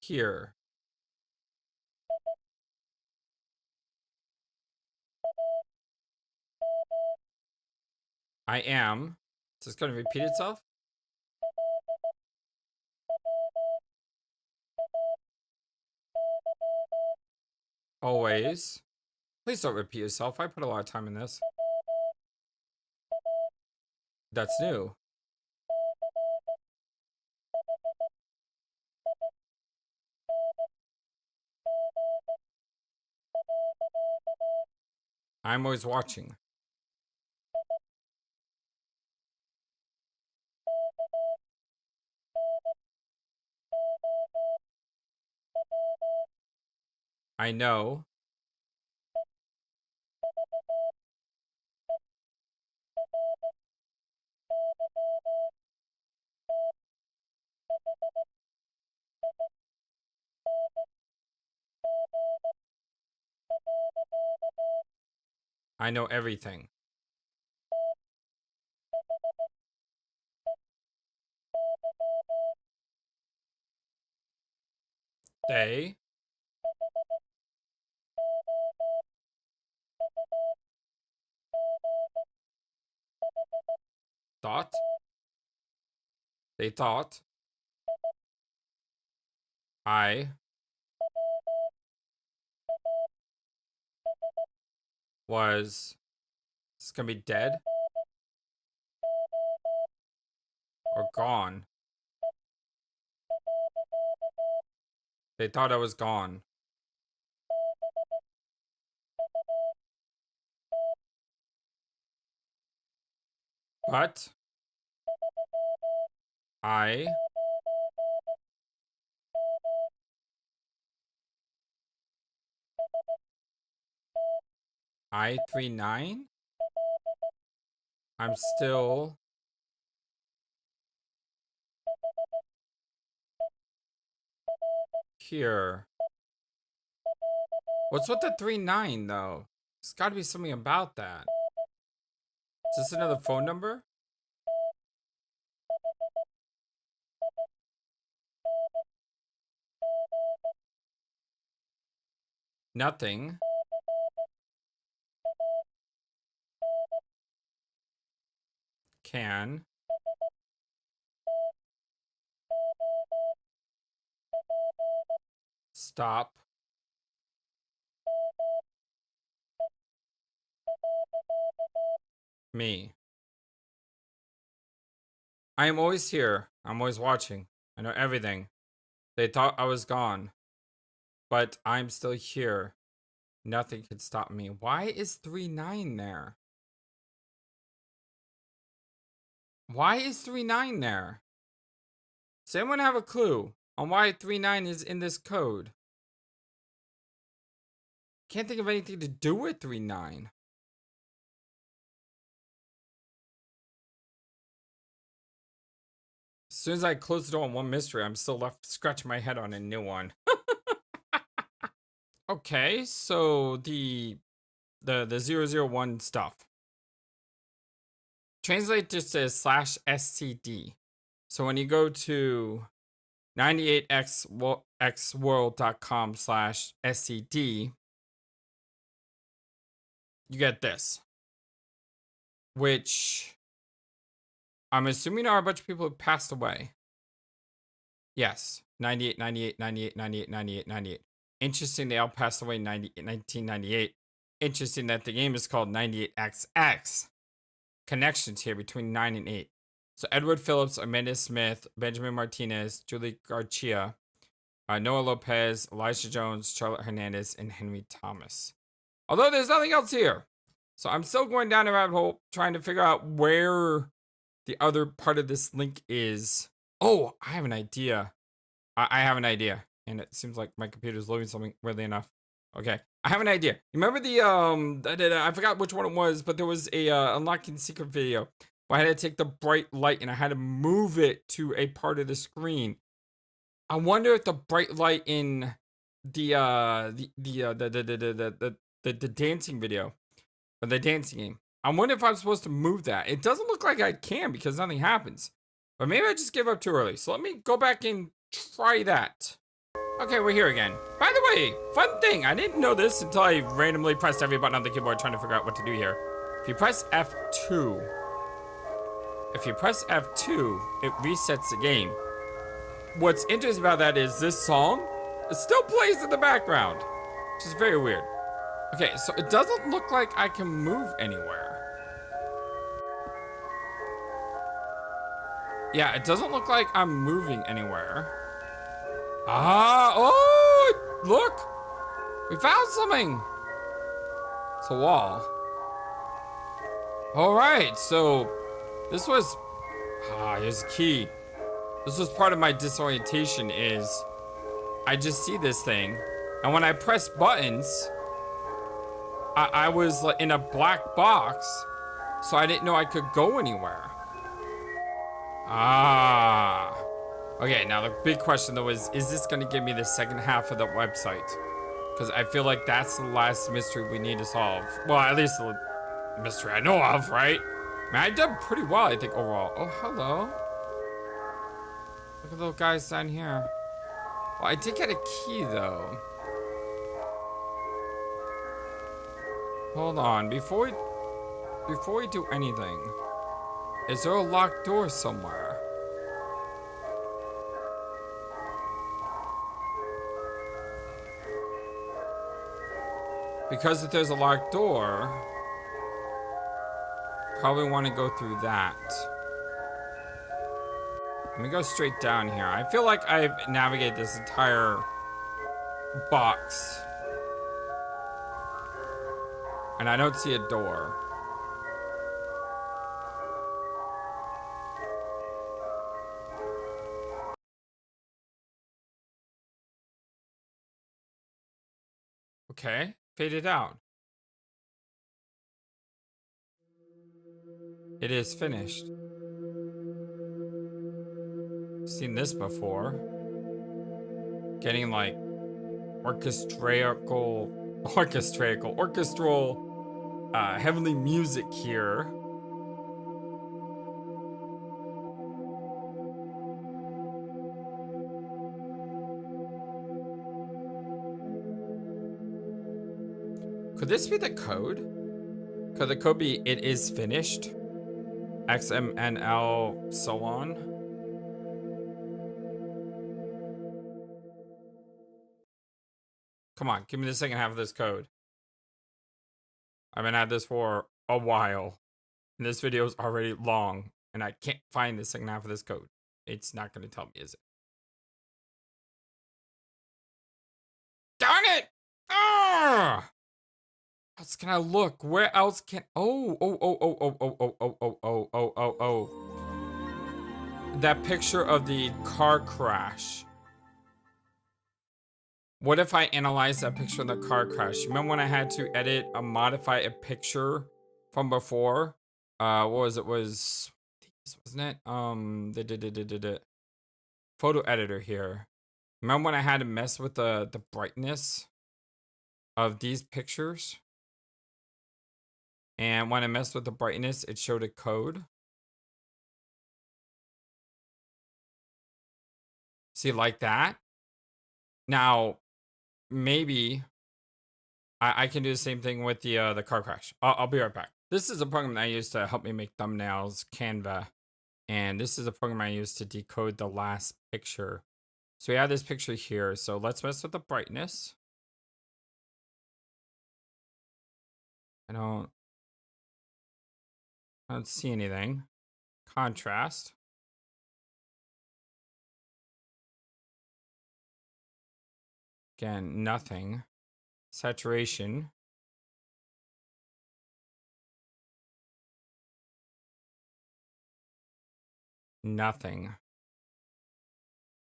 here. I am. Is this going to repeat itself? Always. Please don't repeat yourself. I put a lot of time in this. That's new. I'm always watching. I know. I know everything. They thought. They thought I was. It's gonna be dead or gone. They thought I was gone. But I I39. I'm still here. What's with the 39 though? There's got to be something about that. Is this another phone number? Nothing. Can. Stop. Me. I am always here. I'm always watching. I know everything. They thought I was gone, but I'm still here. Nothing can stop me. Why is 3-9 there? Why is 3-9 there? Does anyone have a clue on why 3-9 is in this code? Can't think of anything to do with 3-9. As soon as I close the door on one mystery, I'm still left scratching my head on a new one. Okay, so the 001 stuff. Translate just as /std. So when you go to 98xworld.com/std, you get this, which I'm assuming are a bunch of people who passed away. Yes, 98, 98, 98, 98, 98, 98. Interesting they all passed away in 1998. Interesting that the game is called 98XX. Connections here between 9 and 8. So Edward Phillips, Amanda Smith, Benjamin Martinez, Julie Garcia, Noah Lopez, Elijah Jones, Charlotte Hernandez, and Henry Thomas. Although there's nothing else here. So I'm still going down a rabbit hole trying to figure out where the other part of this link is. Oh, I have an idea. I have an idea. And it seems like my computer's loading something, weirdly enough. Okay, I have an idea. You remember the, I forgot which one it was, but there was a unlocking secret video where I had to take the bright light and I had to move it to a part of the screen. I wonder if the bright light in the dancing video, or the dancing game, I wonder if I'm supposed to move that. It doesn't look like I can because nothing happens. But maybe I just gave up too early. So let me go back and try that. Okay, we're here again. By the way, fun thing, I didn't know this until I randomly pressed every button on the keyboard trying to figure out what to do here. If you press F2, it resets the game. What's interesting about that is this song, it still plays in the background, which is very weird. Okay, so it doesn't look like I can move anywhere. Yeah, it doesn't look like I'm moving anywhere. Ah, oh, look! We found something! It's a wall. Alright, so this was, here's a key. This was part of my disorientation is, I just see this thing, and when I press buttons, I was like in a black box, so I didn't know I could go anywhere. Ah. Okay, now the big question though is this gonna give me the second half of the website? Because I feel like that's the last mystery we need to solve. Well, at least the mystery I know of, right? I mean, I did pretty well, I think, overall. Oh, hello. Look at those guys down here. Well, I did get a key though. Hold on, before we do anything, is there a locked door somewhere? Because if there's a locked door, probably want to go through that. Let me go straight down here. I feel like I've navigated this entire box. And I don't see a door. Okay, faded out. It is finished. Seen this before. Getting like orchestral, heavenly music here. Could this be the code? Could the code be "it is finished"? XMNL so on. Come on, give me the second half of this code. I've been at this for a while. And this video is already long. And I can't find the second half of this code. It's not going to tell me, is it? Darn it! Ah! How else can I look? Where else can... Oh. That picture of the car crash. What if I analyze that picture of the car crash? Remember when I had to edit or modify a picture from before? What was it? Wasn't it? The photo editor here. Remember when I had to mess with the brightness of these pictures? And when I messed with the brightness, it showed a code. See, like that? Now, maybe I can do the same thing with the car crash. I'll be right back. This is a program that I use to help me make thumbnails, Canva. And this is a program I use to decode the last picture. So we have this picture here. So let's mess with the brightness. I don't see anything. Contrast. Again, nothing. Saturation. Nothing.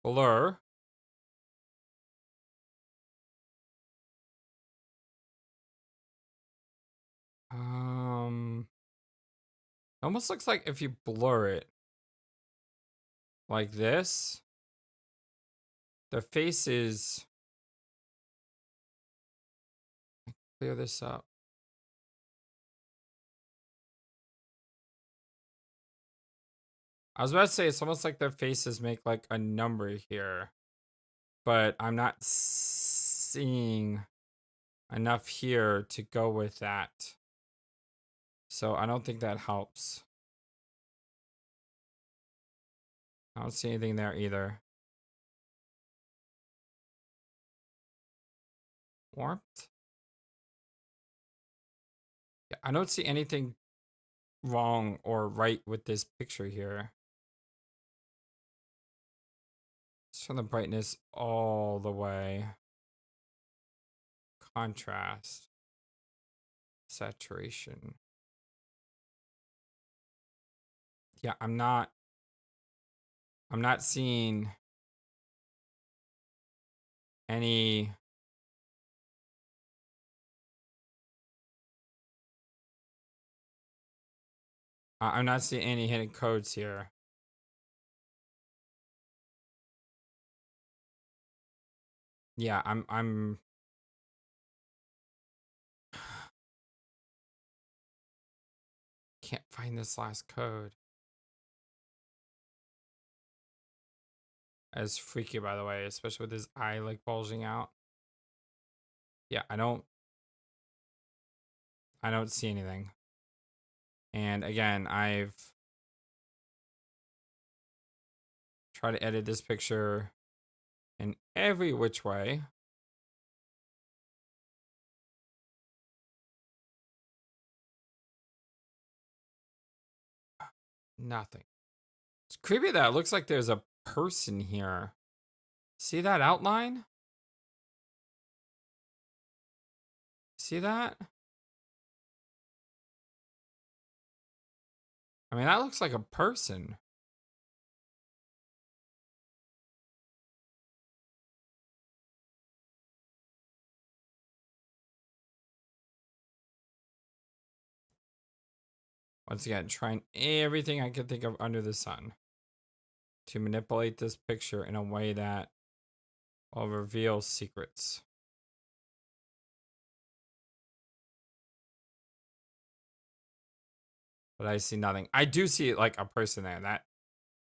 Blur. Almost looks like if you blur it like this, the face is... Clear this up. I was about to say it's almost like their faces make like a number here, but I'm not seeing enough here to go with that. So I don't think that helps. I don't see anything there either. Warmth? Yeah, I don't see anything wrong or right with this picture here. Let's turn the brightness all the way. Contrast. Saturation. Yeah, I'm not seeing any I'm not seeing any hidden codes here. Yeah, I'm can't find this last code. As freaky, by the way, especially with his eye like bulging out. Yeah, I don't see anything. And again, I've tried to edit this picture in every which way. Nothing. It's creepy that it looks like there's a person here. See that outline? See that? I mean, that looks like a person. Once again, trying everything I can think of under the sun to manipulate this picture in a way that will reveal secrets. But I see nothing. I do see like a person there. That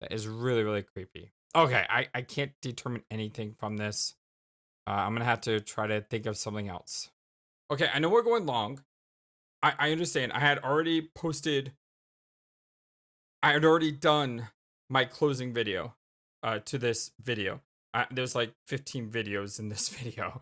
is really, really creepy. Okay, I can't determine anything from this. I'm gonna have to try to think of something else. Okay, I know we're going long. I understand. I had already done my closing video to this video. There's like 15 videos in this video.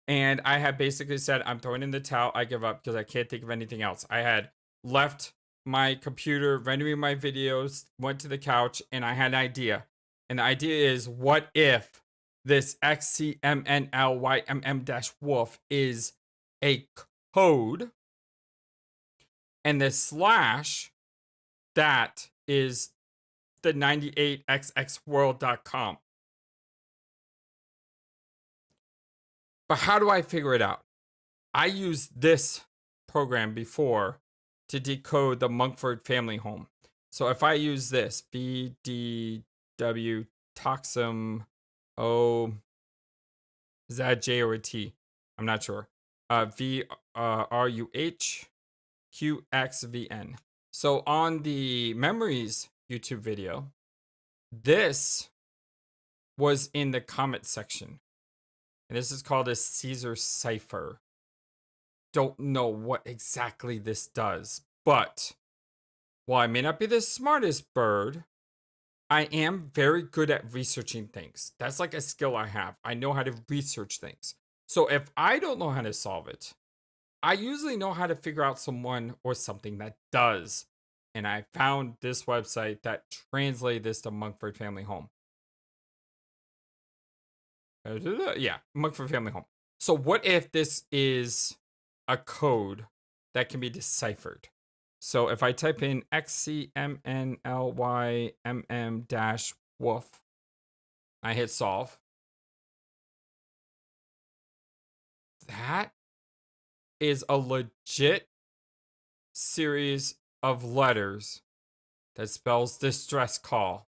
And I had basically said, I'm throwing in the towel. I give up because I can't think of anything else. I had left my computer rendering my videos, went to the couch, and I had an idea. And the idea is, what if this XCMNLYMM-wolf is a code, and the slash that is the 98xxworld.com. But how do I figure it out? I used this program before to decode the Monkford family home. So if I use this, VDW Toxum, is that a J or a T? I'm not sure. VRUHQXVN. So on the Memories YouTube video, this was in the comment section. And this is called a Caesar cipher. Don't know what exactly this does, but while I may not be the smartest bird, I am very good at researching things. That's like a skill I have. I know how to research things. So if I don't know how to solve it, I usually know how to figure out someone or something that does. And I found this website that translated this to Monkford Family Home. Yeah, Monkford Family Home. So what if this is a code that can be deciphered? So if I type in XCMNLYMM-wolf, I hit solve. That is a legit series of letters that spells distress call.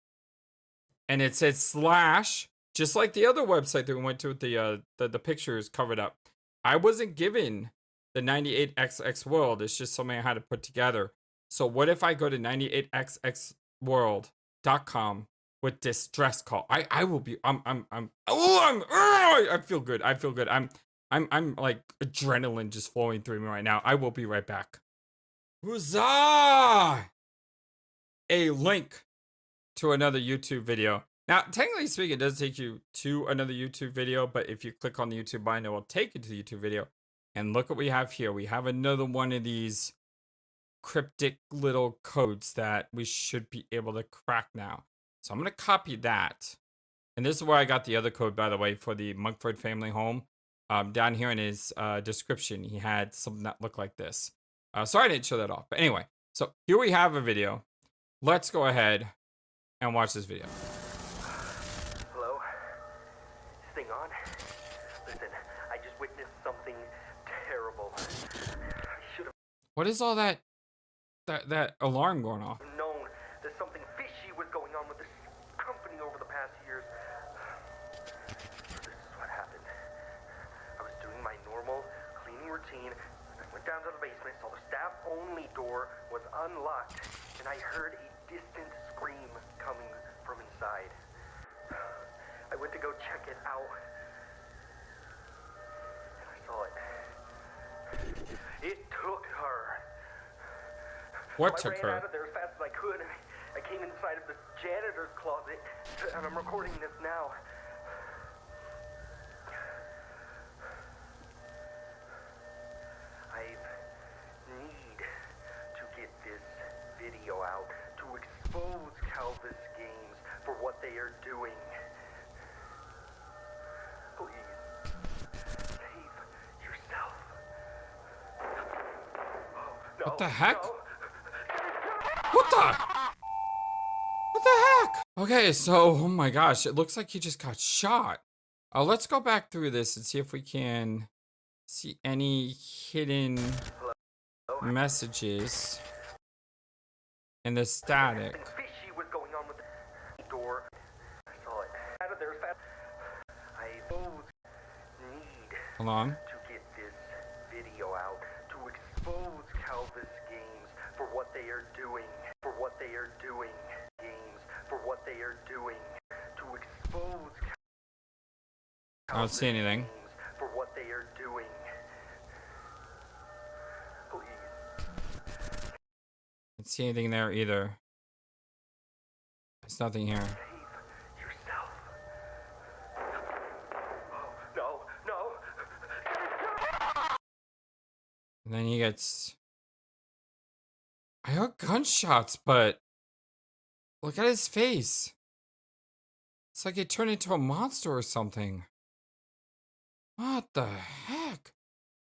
And it said slash, just like the other website that we went to with the pictures covered up. I wasn't given the 98xx world. It's just something I had to put together. So what if I go to 98xxworld.com with distress call? I feel good. I'm like adrenaline just flowing through me right now. I will be right back. Huzzah! A link to another YouTube video. Now, technically speaking, it does take you to another YouTube video, but if you click on the YouTube button, it will take you to the YouTube video. And look what we have here. We have another one of these cryptic little codes that we should be able to crack now. So I'm going to copy that. And this is where I got the other code, by the way, for the Monkford family home. Down here in his description, he had something that looked like this. Sorry I didn't show that off. But anyway, so here we have a video. Let's go ahead and watch this video. Hello? Is this thing on? Listen, I just witnessed something terrible. I should have What is all that alarm going off? known that something fishy was going on with this company over the past years. This is what happened. I was doing my normal cleaning routine. I went down to the basement, saw the staff-only door was unlocked, and I heard a distant scream coming from inside. I went to go check it out, and I saw it. It took her. What So took I ran her? out of there as fast as I could, and I came inside of the janitor's closet, and I'm recording this now. I need to get this video out to expose Calvis Games for what they are doing. Please, save yourself. Oh, no, What the heck? no. What the heck? Okay, so, oh my gosh, it looks like he just got shot. Let's go back through this and see if we can see any hidden messages in the static. Something fishy was going on with the door. I saw it. Out of there as fast. I need Hold on. to get this video out to expose Calvis Games for what they are doing. For what they are doing. Games for what they are doing. To expose I don't see anything. Games for what they are doing. see anything there either. There's nothing here. Save yourself. Oh, no. And then he gets... I heard gunshots, but... Look at his face. It's like he turned into a monster or something. What the heck?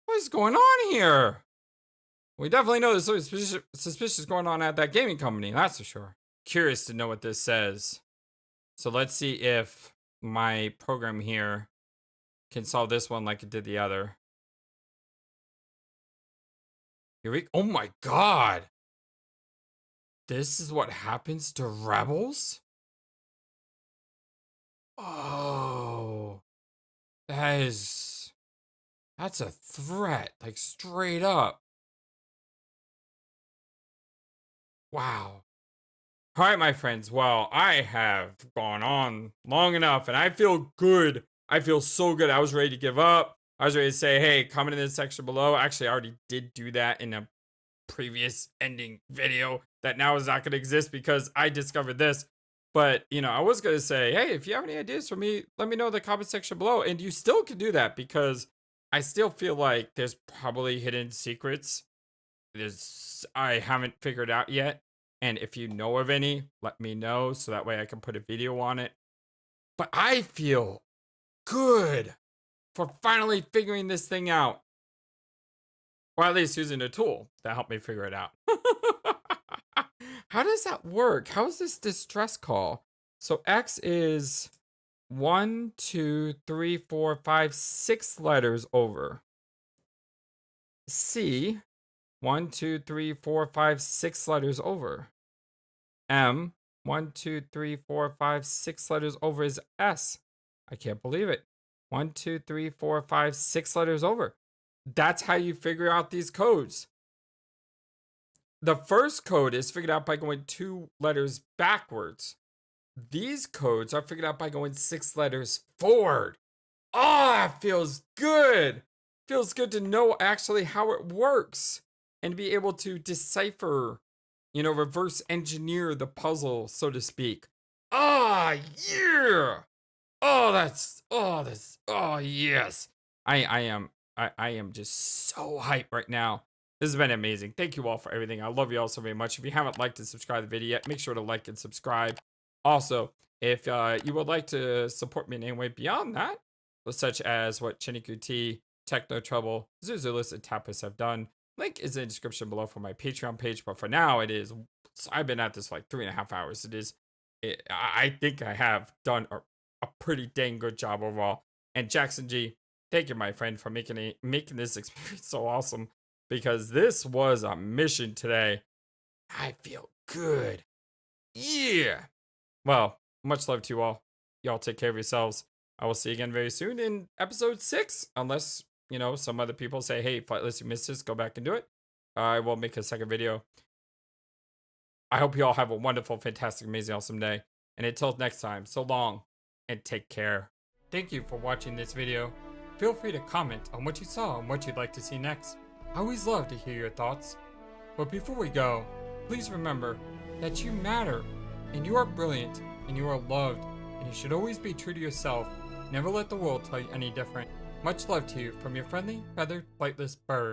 What is going on here? We definitely know there's something suspicious going on at that gaming company, that's for sure. Curious to know what this says. So let's see if my program here can solve this one like it did the other. Here we... Oh my god! This is what happens to rebels? Oh... That's a threat, like straight up. Wow. All right, my friends. Well, I have gone on long enough and I feel good. I feel so good. I was ready to give up. I was ready to say, hey, comment in the section below. Actually, I already did do that in a previous ending video that now is not going to exist because I discovered this. But, you know, I was going to say, hey, if you have any ideas for me, let me know in the comment section below. And you still can do that because I still feel like there's probably hidden secrets I haven't figured out yet. And if you know of any, let me know so that way I can put a video on it. But I feel good for finally figuring this thing out. Or at least using a tool that helped me figure it out. How does that work? How is this distress call? So X is 1, 2, 3, 4, 5, 6 letters over. C, 1, 2, 3, 4, 5, 6 letters over. M, 1, 2, 3, 4, 5, 6 letters over is S. I can't believe it. 1, 2, 3, 4, 5, 6 letters over. That's how you figure out these codes. The first code is figured out by going 2 letters backwards. These codes are figured out by going 6 letters forward. Oh, it feels good. Feels good to know actually how it works and be able to decipher, you know, reverse engineer the puzzle, so to speak. Ah, yeah. Oh, yes. I am just so hyped right now. This has been amazing. Thank you all for everything. I love you all so very much. If you haven't liked and subscribed to the video yet, make sure to like and subscribe. Also, if you would like to support me in any way beyond that, such as what Chiniku T, Techno Trouble, Zuzulus, and Tapas have done, link is in the description below for my Patreon page. But for now, I've been at this for like 3.5 hours. I think I have done a pretty dang good job overall. And JacksonG, thank you, my friend, for making this experience so awesome. Because this was a mission today. I feel good. Yeah. Well, much love to you all. Y'all take care of yourselves. I will see you again very soon in episode 6. Unless, you know, some other people say, hey, Flightless, you missed this. Go back and do it. I will make a second video. I hope you all have a wonderful, fantastic, amazing, awesome day. And until next time, so long and take care. Thank you for watching this video. Feel free to comment on what you saw and what you'd like to see next. I always love to hear your thoughts. But before we go, please remember that you matter, and you are brilliant, and you are loved, and you should always be true to yourself. Never let the world tell you any different. Much love to you from your friendly, feathered, flightless bird.